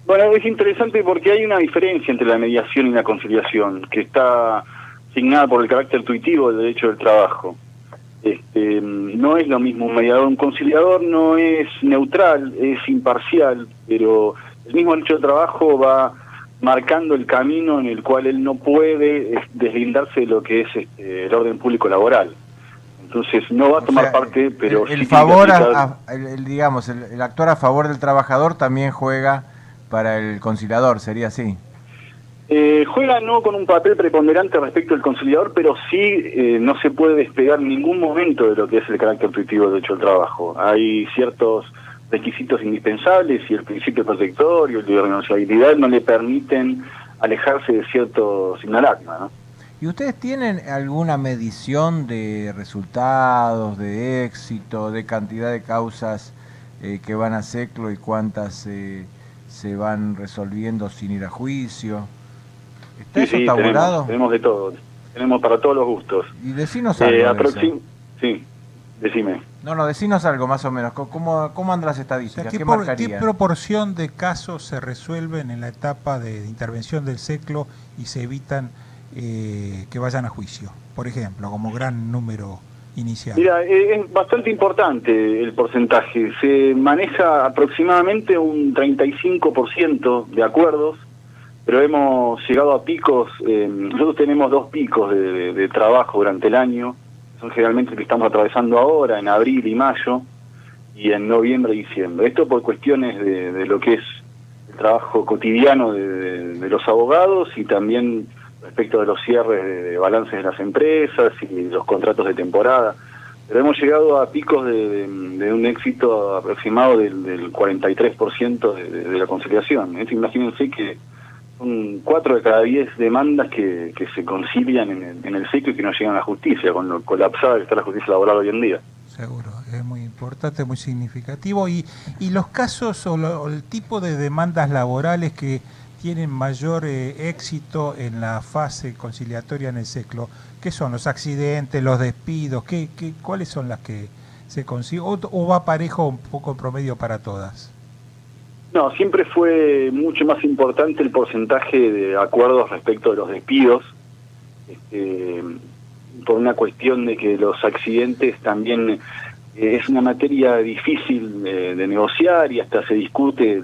Bueno, es interesante porque hay una diferencia entre la mediación y la conciliación, que está asignada por el carácter tuitivo del derecho del trabajo. No es lo mismo un mediador. Un conciliador no es neutral, es imparcial, pero el mismo derecho del trabajo va marcando el camino en el cual él no puede deslindarse de lo que es el orden público laboral. Entonces no va a tomar parte, pero el favor, el actuar a favor del trabajador también juega para el conciliador, ¿sería así? Juega no con un papel preponderante respecto al conciliador, pero sí no se puede despegar en ningún momento de lo que es el carácter tuitivo del derecho del trabajo. Hay ciertos requisitos indispensables y el principio protector y el de renunciabilidad no le permiten alejarse de cierto signalagma, ¿no? ¿Y ustedes tienen alguna medición de resultados, de éxito, de cantidad de causas que van a Seclo y cuántas se van resolviendo sin ir a juicio? ¿Está eso tabulado? Tenemos de todo. Tenemos para todos los gustos. Y decinos algo de eso. Sí, decime. No, decinos algo más o menos. ¿Cómo andan las estadísticas? O sea, ¿qué proporción de casos se resuelven en la etapa de intervención del Seclo y se evitan que vayan a juicio? Por ejemplo, como gran número inicial. Mira, es bastante importante el porcentaje. Se maneja aproximadamente un 35% de acuerdos, pero hemos llegado a picos. Nosotros tenemos 2 picos de trabajo durante el año. Son generalmente los que estamos atravesando ahora, en abril y mayo, y en noviembre y diciembre. Esto por cuestiones de lo que es el trabajo cotidiano de los abogados y también respecto de los cierres de balances de las empresas y los contratos de temporada. Pero hemos llegado a picos de un éxito aproximado del 43% de la conciliación. Imagínense que son 4 de cada 10 demandas que se concilian en el Seclo y que no llegan a la justicia, con lo colapsada que está la justicia laboral hoy en día. Seguro, es muy importante, muy significativo. Y los casos o el tipo de demandas laborales que tienen mayor éxito en la fase conciliatoria en el Seclo, ¿qué son? ¿Los accidentes, los despidos? ¿Cuáles son las que se consiguen? ¿O va parejo un poco en promedio para todas? No, siempre fue mucho más importante el porcentaje de acuerdos respecto de los despidos, por una cuestión de que los accidentes también es una materia difícil de negociar y hasta se discute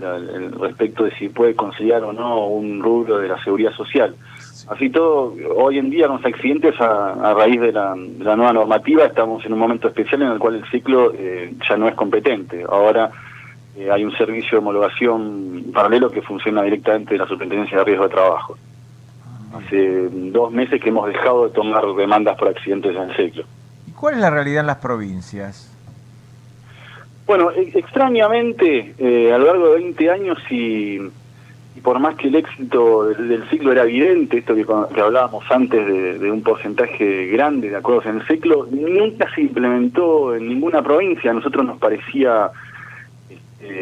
respecto de si puede conciliar o no un rubro de la seguridad social. Así todo, hoy en día los accidentes a raíz de la nueva normativa estamos en un momento especial en el cual el Seclo ya no es competente. Ahora hay un servicio de homologación paralelo que funciona directamente de la Superintendencia de Riesgo de Trabajo. Hace 2 meses que hemos dejado de tomar demandas por accidentes en el Seclo. ¿Y cuál es la realidad en las provincias? Bueno, extrañamente, a lo largo de 20 años y por más que el éxito del Seclo era evidente, esto que hablábamos antes de un porcentaje grande de acuerdos en el Seclo, nunca se implementó en ninguna provincia. A nosotros nos parecía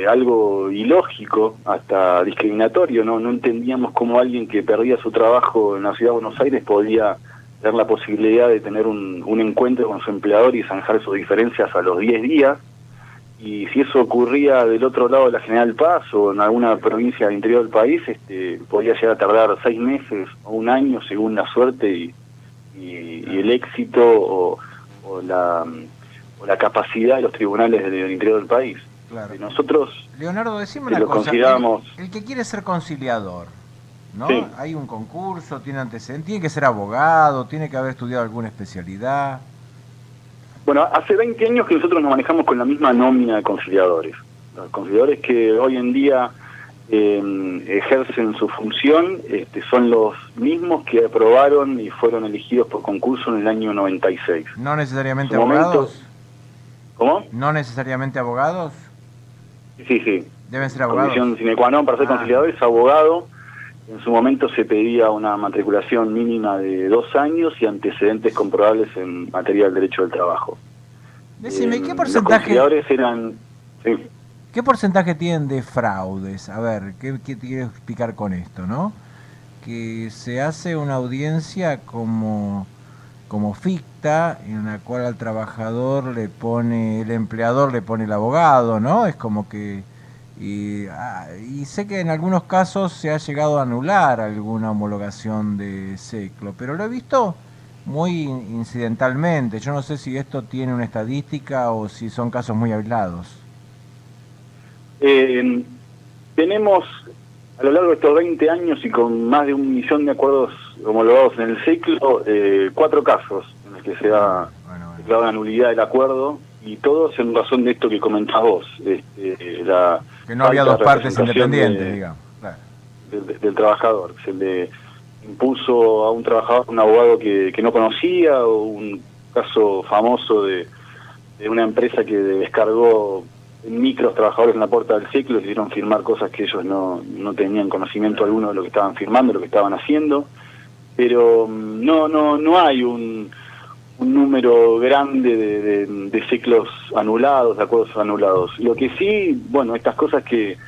algo ilógico, hasta discriminatorio, no entendíamos cómo alguien que perdía su trabajo en la ciudad de Buenos Aires podía tener la posibilidad de tener un encuentro con su empleador y zanjar sus diferencias a los 10 días, y si eso ocurría del otro lado de la General Paz o en alguna provincia del interior del país, podía llegar a tardar 6 meses o 1 año según la suerte y el éxito o la capacidad de los tribunales del interior del país. Claro. Nosotros, Leonardo, decime una cosa, el que quiere ser conciliador, ¿no? Sí. Hay un concurso, tiene antecedentes, tiene que ser abogado, tiene que haber estudiado alguna especialidad. Bueno, hace 20 años que nosotros nos manejamos con la misma nómina de conciliadores. Los conciliadores que hoy en día ejercen su función son los mismos que aprobaron y fueron elegidos por concurso en el año 96. ¿No necesariamente abogados? ¿Cómo? ¿No necesariamente abogados? Sí. Deben ser abogados. Condición sine qua non para ser conciliador es abogado. En su momento se pedía una matriculación mínima de 2 años y antecedentes comprobables en materia del derecho del trabajo. Decime, ¿qué porcentaje? Los conciliadores eran... Sí. ¿Qué porcentaje tienen de fraudes? A ver, ¿qué te quiero explicar con esto, no? Que se hace una audiencia como ficta, en la cual al trabajador el empleador le pone el abogado, ¿no? Es como que... Y sé que en algunos casos se ha llegado a anular alguna homologación de Seclo, pero lo he visto muy incidentalmente. Yo no sé si esto tiene una estadística o si son casos muy aislados. Tenemos, a lo largo de estos 20 años y con más de 1 millón de acuerdos homologados en el Seclo, 4 casos en los que se ha declarado la nulidad del acuerdo, y todos en razón de esto que comentás vos. Que no había 2 partes independientes, digamos. Claro. Del trabajador. Se le impuso a un trabajador un abogado que no conocía, o un caso famoso de una empresa que descargó micros trabajadores en la puerta del Seclo y le hicieron firmar cosas que ellos no tenían conocimiento alguno de lo que estaban firmando, lo que estaban haciendo. pero no hay un número grande de ciclos anulados, de acuerdos anulados. Lo que sí, bueno, estas cosas que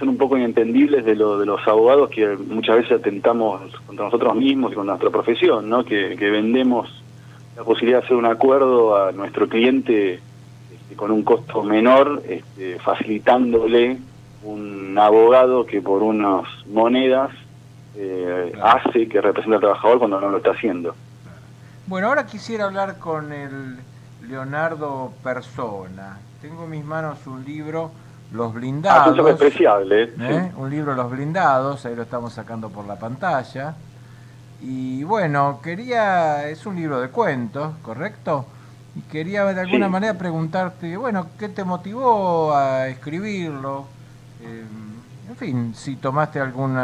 son un poco inentendibles de los abogados, que muchas veces atentamos contra nosotros mismos y con nuestra profesión, ¿no? Que vendemos la posibilidad de hacer un acuerdo a nuestro cliente con un costo menor, facilitándole un abogado que por unas monedas hace que represente al trabajador cuando no lo está haciendo. Bueno, ahora quisiera hablar con el Leonardo Persona. Tengo en mis manos un libro, Los Blindados. Es despreciable, ¿eh? Sí. Un libro, Los Blindados, ahí lo estamos sacando por la pantalla. Y bueno, es un libro de cuentos, ¿correcto? Y quería de alguna manera preguntarte, bueno, ¿qué te motivó a escribirlo? En fin, si tomaste algún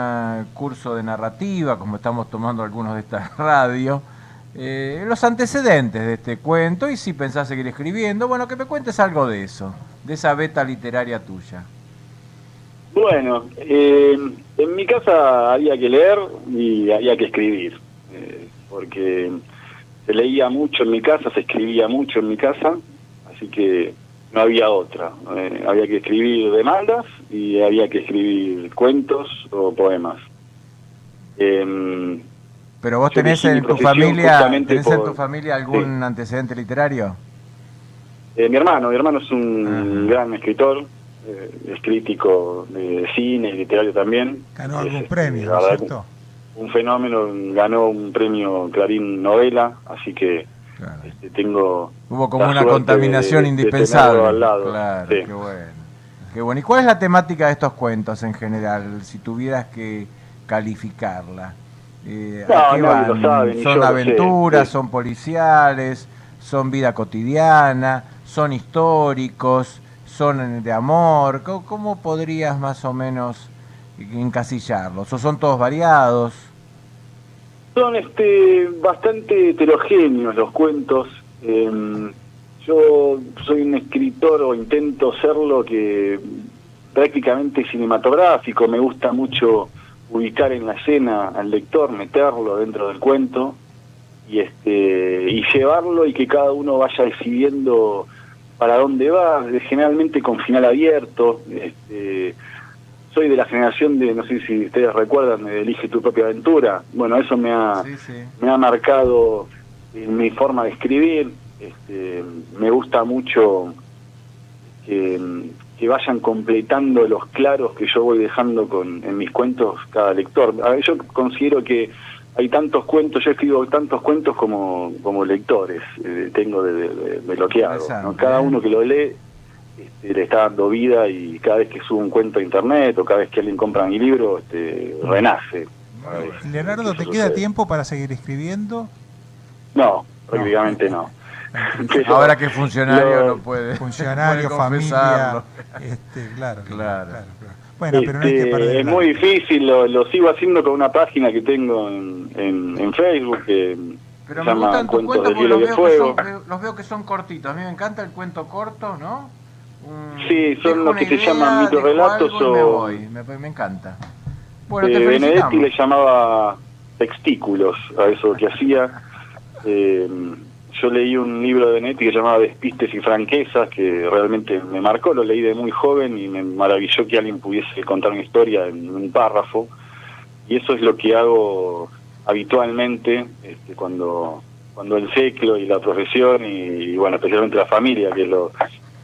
curso de narrativa, como estamos tomando algunos de esta radio, los antecedentes de este cuento, y si pensás seguir escribiendo, bueno, que me cuentes algo de eso, de esa beta literaria tuya. Bueno, en mi casa había que leer y había que escribir, porque se leía mucho en mi casa, se escribía mucho en mi casa, así que no había otra. Había que escribir demandas y había que escribir cuentos o poemas. ¿Pero vos tenés en tu familia algún antecedente literario? Mi hermano es un gran escritor, es crítico de cine y literario también. Ganó algún premio, ¿no es cierto? Un fenómeno, ganó un premio Clarín Novela, así que claro. Hubo como una contaminación indispensable. Al lado. Claro, sí. Qué bueno. ¿Y cuál es la temática de estos cuentos en general, si tuvieras que calificarla? Nadie lo sabe, ¿Son aventuras, son policiales, son vida cotidiana, son históricos, son de amor? ¿Cómo podrías más o menos encasillarlos? ¿O son todos variados? Son bastante heterogéneos los cuentos. Yo soy un escritor, o intento serlo, que prácticamente cinematográfico. Me gusta mucho ubicar en la escena al lector, meterlo dentro del cuento y llevarlo, y que cada uno vaya decidiendo para dónde va, generalmente con final abierto. Soy de la generación de, no sé si ustedes recuerdan, de Elige tu propia aventura. Bueno, eso me ha marcado en mi forma de escribir. Me gusta mucho que vayan completando los claros que yo voy dejando en mis cuentos cada lector. A ver, yo considero que hay tantos cuentos, yo escribo tantos cuentos como lectores tengo de lo que hago, ¿no? Cada uno que lo lee le está dando vida, y cada vez que subo un cuento a internet o cada vez que alguien compra mi libro, renace. Leonardo, ¿te queda tiempo para seguir escribiendo? No, prácticamente no. Pero ahora que es funcionario no puede. Funcionario, familia, claro. Bueno, pero no hay que perder. Es muy difícil, lo sigo haciendo con una página que tengo en Facebook que pero se llama Cuentos de Hielo y de Fuego. Los veo que son cortitos, a mí me encanta el cuento corto, ¿no? Sí, son los que se llaman microrelatos o... Me encanta. Bueno, Benedetti le llamaba textículos a eso que hacía. Yo leí un libro de Benedetti que se llamaba Despistes y Franquezas, que realmente me marcó, lo leí de muy joven y me maravilló que alguien pudiese contar una historia en un párrafo, y eso es lo que hago habitualmente cuando el ciclo y la profesión y bueno, especialmente la familia, que es lo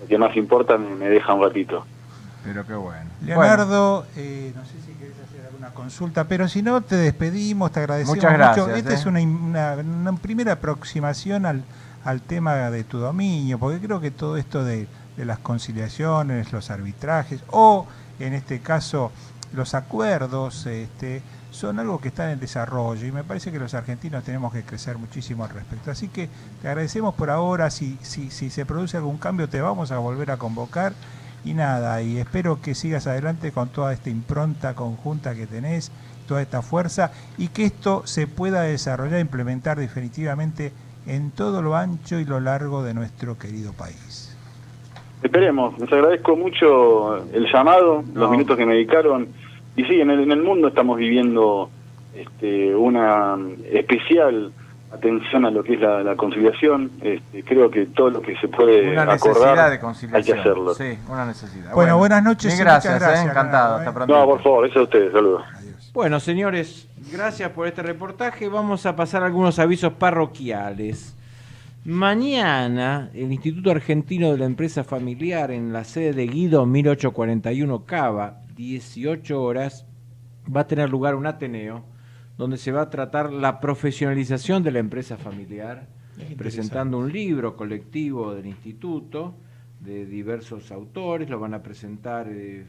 que más importa, me deja un ratito. Pero qué bueno. Leonardo, no sé si querés hacer alguna consulta, pero si no, te despedimos, te agradecemos muchas gracias, mucho. Esta es una primera aproximación al tema de tu dominio, porque creo que todo esto de las conciliaciones, los arbitrajes, o en este caso los acuerdos, son algo que está en desarrollo, y me parece que los argentinos tenemos que crecer muchísimo al respecto. Así que te agradecemos por ahora. Si se produce algún cambio, te vamos a volver a convocar. Y nada, y espero que sigas adelante con toda esta impronta conjunta que tenés, toda esta fuerza, y que esto se pueda desarrollar e implementar definitivamente en todo lo ancho y lo largo de nuestro querido país. Esperemos. Les agradezco mucho el llamado, los minutos que me dedicaron. Y sí, en el mundo estamos viviendo una especial atención a lo que es la conciliación. Creo que todo lo que se puede una acordar necesidad de conciliación. hay que hacerlo. Sí, una necesidad. Bueno, buenas noches. Mil gracias, muchas gracias, encantado. Leonardo, Hasta pronto. No, por favor, eso a ustedes, saludos. Adiós. Bueno, señores, gracias por este reportaje. Vamos a pasar a algunos avisos parroquiales. Mañana, el Instituto Argentino de la Empresa Familiar, en la sede de Guido 1841 Cava, 18 horas, va a tener lugar un Ateneo donde se va a tratar la profesionalización de la empresa familiar, presentando un libro colectivo del instituto de diversos autores. Lo van a presentar el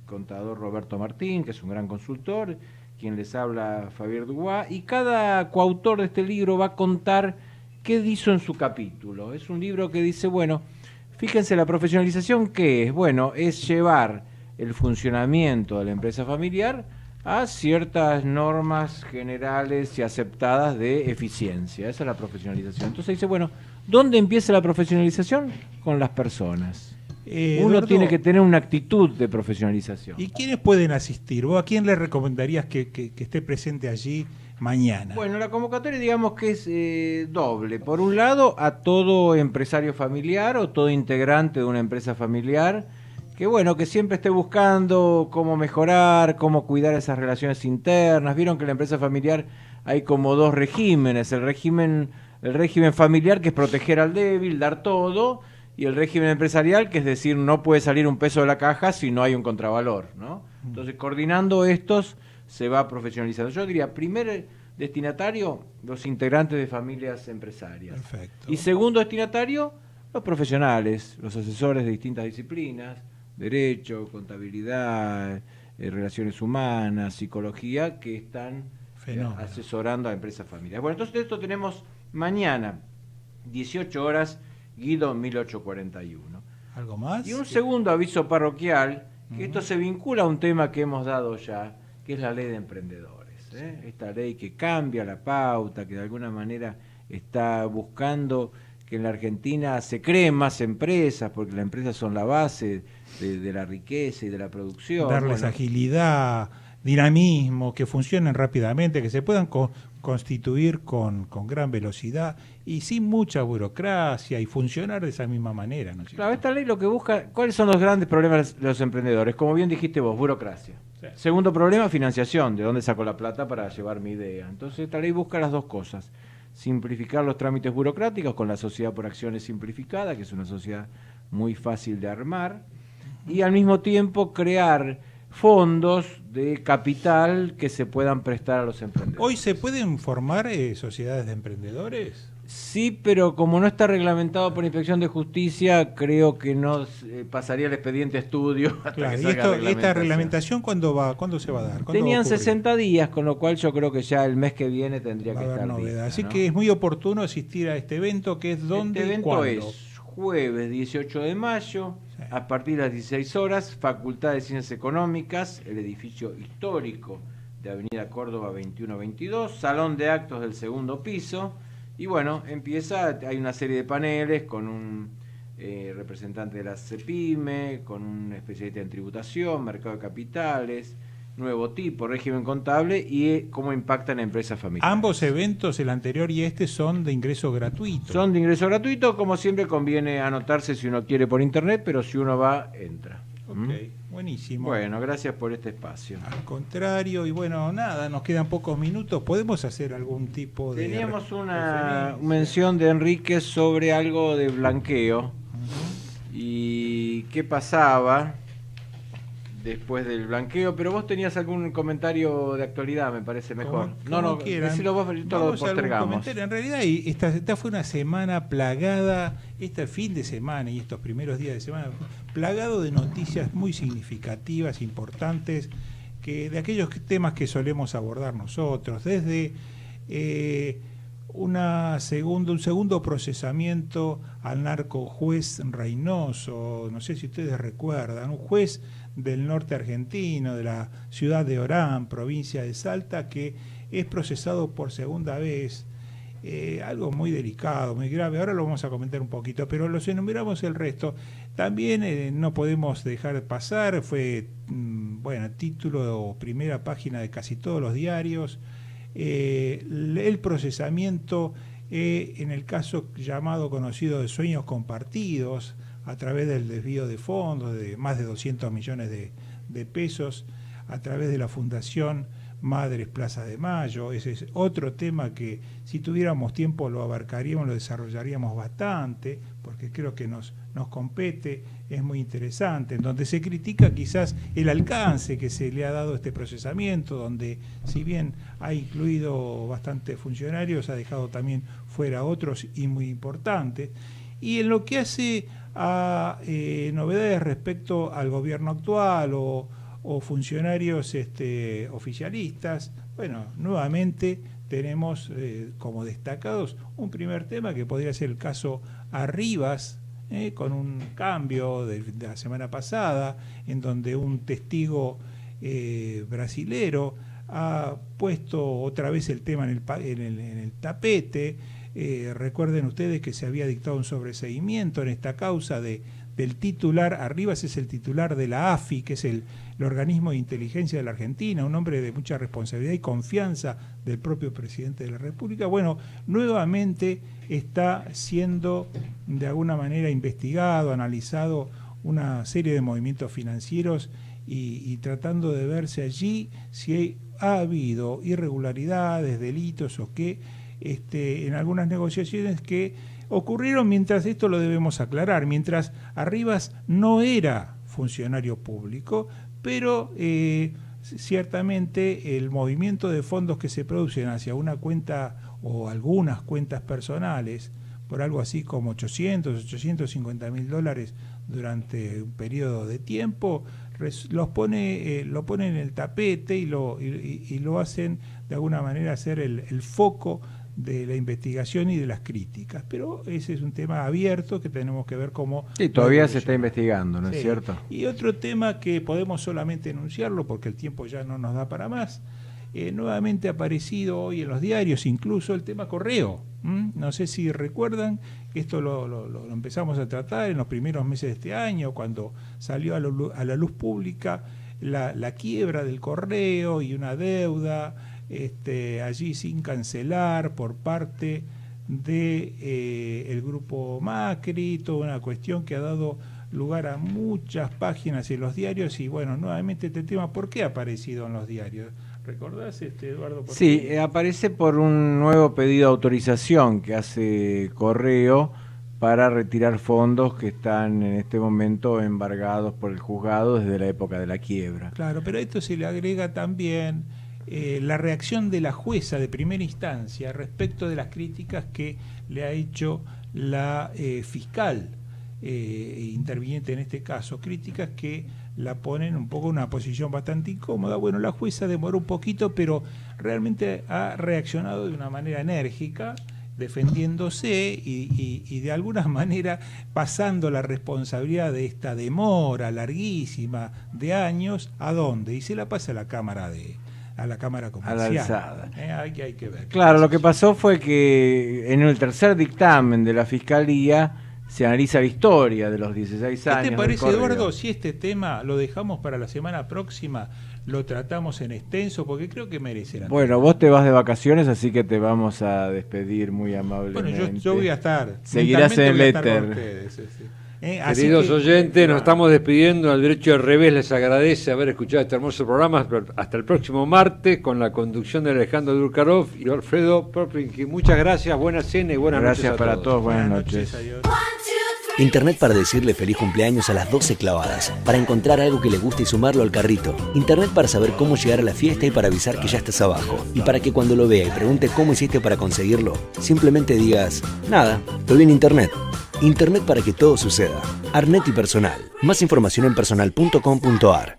contador Roberto Martín, que es un gran consultor, quien les habla Javier Dubois, y cada coautor de este libro va a contar qué hizo en su capítulo. Es un libro que dice, bueno, fíjense, la profesionalización, ¿qué es? Bueno, es llevar el funcionamiento de la empresa familiar a ciertas normas generales y aceptadas de eficiencia. Esa es la profesionalización. Entonces dice, bueno, ¿dónde empieza la profesionalización? Con las personas. Uno Eduardo, tiene que tener una actitud de profesionalización. ¿Y quiénes pueden asistir? ¿Vos a quién le recomendarías que esté presente allí mañana? Bueno, la convocatoria digamos que es doble. Por un lado, a todo empresario familiar o todo integrante de una empresa familiar, que bueno, que siempre esté buscando cómo mejorar, cómo cuidar esas relaciones internas. Vieron que en la empresa familiar hay como dos regímenes: el régimen familiar, que es proteger al débil, dar todo, y el régimen empresarial, que es decir, no puede salir un peso de la caja si no hay un contravalor, ¿no? Entonces, coordinando estos, se va profesionalizando. Yo diría, primer destinatario, los integrantes de familias empresarias. Perfecto. Y segundo destinatario, los profesionales, los asesores de distintas disciplinas, derecho, contabilidad, relaciones humanas, psicología, que están asesorando a empresas familiares. Bueno, entonces esto tenemos mañana, 18 horas, Guido 1841. ¿Algo más? Y un segundo aviso parroquial, que esto se vincula a un tema que hemos dado ya, que es la ley de emprendedores. Esta ley que cambia la pauta, que de alguna manera está buscando que en la Argentina se creen más empresas, porque las empresas son la base de la riqueza y de la producción. Darles agilidad, dinamismo, que funcionen rápidamente, que se puedan constituir con gran velocidad y sin mucha burocracia y funcionar de esa misma manera, ¿no es cierto? Claro, esta ley lo que busca, ¿cuáles son los grandes problemas de los emprendedores? Como bien dijiste vos, burocracia. Sí. Segundo problema, financiación, de dónde saco la plata para llevar mi idea. Entonces esta ley busca las dos cosas: simplificar los trámites burocráticos con la sociedad por acciones simplificada, que es una sociedad muy fácil de armar, y al mismo tiempo crear fondos de capital que se puedan prestar a los emprendedores. ¿Hoy se pueden formar sociedades de emprendedores? Sí, pero como no está reglamentado por Inspección de Justicia, creo que no pasaría el expediente estudio hasta claro, que y salga esta reglamentación, ¿cuándo se va a dar? Tenían 60 días, con lo cual yo creo que ya el mes que viene tendría que estar lista, Así ¿no? que es muy oportuno asistir a este evento, que es donde este evento ¿cuándo? Es jueves 18 de mayo, sí, a partir de las 16 horas, Facultad de Ciencias Económicas, el edificio histórico de Avenida Córdoba 2122, salón de actos del segundo piso. Y bueno, hay una serie de paneles con un representante de la CEPIME, con un especialista en tributación, mercado de capitales, nuevo tipo, régimen contable y cómo impactan a empresas familiares. Ambos eventos, el anterior y este, son de ingreso gratuito. Son de ingreso gratuito, como siempre conviene anotarse si uno quiere por internet, pero si uno va, entra. Buenísimo. Bueno, gracias por este espacio. Al contrario, y bueno, nada, nos quedan pocos minutos. ¿Podemos hacer algún tipo de... Teníamos una mención de Enrique sobre algo de blanqueo. Y qué pasaba después del blanqueo, pero vos tenías algún comentario de actualidad, me parece mejor. No, decilo vos, todo lo postergamos. En realidad, esta fue una semana plagada, este fin de semana y estos primeros días de semana, plagado de noticias muy significativas, importantes, que de aquellos temas que solemos abordar nosotros, desde un segundo procesamiento al narcojuez Reynoso. No sé si ustedes recuerdan, un juez del norte argentino, de la ciudad de Orán, provincia de Salta, que es procesado por segunda vez. Algo muy delicado, muy grave. Ahora lo vamos a comentar un poquito, pero los enumeramos el resto. También no podemos dejar de pasar, fue bueno, título o primera página de casi todos los diarios. El procesamiento en el caso llamado conocido de sueños compartidos, a través del desvío de fondos de más de 200 millones de pesos, a través de la Fundación Madres Plaza de Mayo. Ese es otro tema que si tuviéramos tiempo lo abarcaríamos, lo desarrollaríamos bastante, porque creo que nos compete, es muy interesante, en donde se critica quizás el alcance que se le ha dado a este procesamiento, donde si bien ha incluido bastantes funcionarios, ha dejado también fuera otros y muy importantes. Y en lo que hace a novedades respecto al gobierno actual o funcionarios oficialistas, bueno, nuevamente tenemos como destacados un primer tema que podría ser el caso Arribas, con un cambio de la semana pasada, en donde un testigo brasilero ha puesto otra vez el tema en el tapete. Recuerden ustedes que se había dictado un sobreseimiento en esta causa del titular. Arribas es el titular de la AFI, que es el organismo de inteligencia de la Argentina, un hombre de mucha responsabilidad y confianza del propio presidente de la República. Bueno, nuevamente está siendo de alguna manera investigado, analizado una serie de movimientos financieros y tratando de verse allí si ha habido irregularidades, delitos o qué en algunas negociaciones que ocurrieron mientras, esto lo debemos aclarar, mientras Arribas no era funcionario público, pero ciertamente el movimiento de fondos que se producen hacia una cuenta o algunas cuentas personales, por algo así como 850 mil dólares durante un periodo de tiempo, lo pone en el tapete y lo hacen de alguna manera ser el foco de la investigación y de las críticas, pero ese es un tema abierto que tenemos que ver cómo... Sí, todavía se está investigando, ¿no es cierto? Y otro tema que podemos solamente enunciarlo porque el tiempo ya no nos da para más, nuevamente ha aparecido hoy en los diarios incluso el tema Correo. No sé si recuerdan que esto lo empezamos a tratar en los primeros meses de este año, cuando salió a la luz pública la quiebra del Correo y una deuda allí sin cancelar por parte de el grupo Macri, toda una cuestión que ha dado lugar a muchas páginas en los diarios. Y bueno, nuevamente este tema, ¿por qué ha aparecido en los diarios? ¿Recordás, Eduardo? Sí, aparece por un nuevo pedido de autorización que hace Correo para retirar fondos que están en este momento embargados por el juzgado desde la época de la quiebra. Claro, pero a esto se le agrega también la reacción de la jueza de primera instancia respecto de las críticas que le ha hecho la fiscal interviniente en este caso, críticas que la ponen un poco en una posición bastante incómoda. Bueno, la jueza demoró un poquito, pero realmente ha reaccionado de una manera enérgica, defendiéndose y de alguna manera pasando la responsabilidad de esta demora larguísima de años, ¿a dónde? Y se la pasa a la Cámara Comercial. A la alzada. Hay que ver. Claro, lo que pasó fue que en el tercer dictamen de la Fiscalía se analiza la historia de los 16 años. ¿Qué te parece, Eduardo, si este tema lo dejamos para la semana próxima, lo tratamos en extenso, porque creo que merece la pena? Bueno, vos te vas de vacaciones, así que te vamos a despedir muy amablemente. Bueno, yo voy a estar. Seguirás en el éter. Queridos oyentes, nos estamos despidiendo. Al Derecho al Revés les agradece haber escuchado este hermoso programa. Hasta el próximo martes, con la conducción de Alejandro Durkarov y Alfredo Poplinki. Muchas gracias, buena cena y buenas noches a todos. Gracias para todos, buenas noches. Adiós. Internet para decirle feliz cumpleaños a las 12 clavadas, para encontrar algo que le guste y sumarlo al carrito. Internet para saber cómo llegar a la fiesta y para avisar que ya estás abajo. Y para que cuando lo vea y pregunte cómo hiciste para conseguirlo, simplemente digas, nada, lo vi en Internet. Internet para que todo suceda. Arnet y Personal. Más información en personal.com.ar.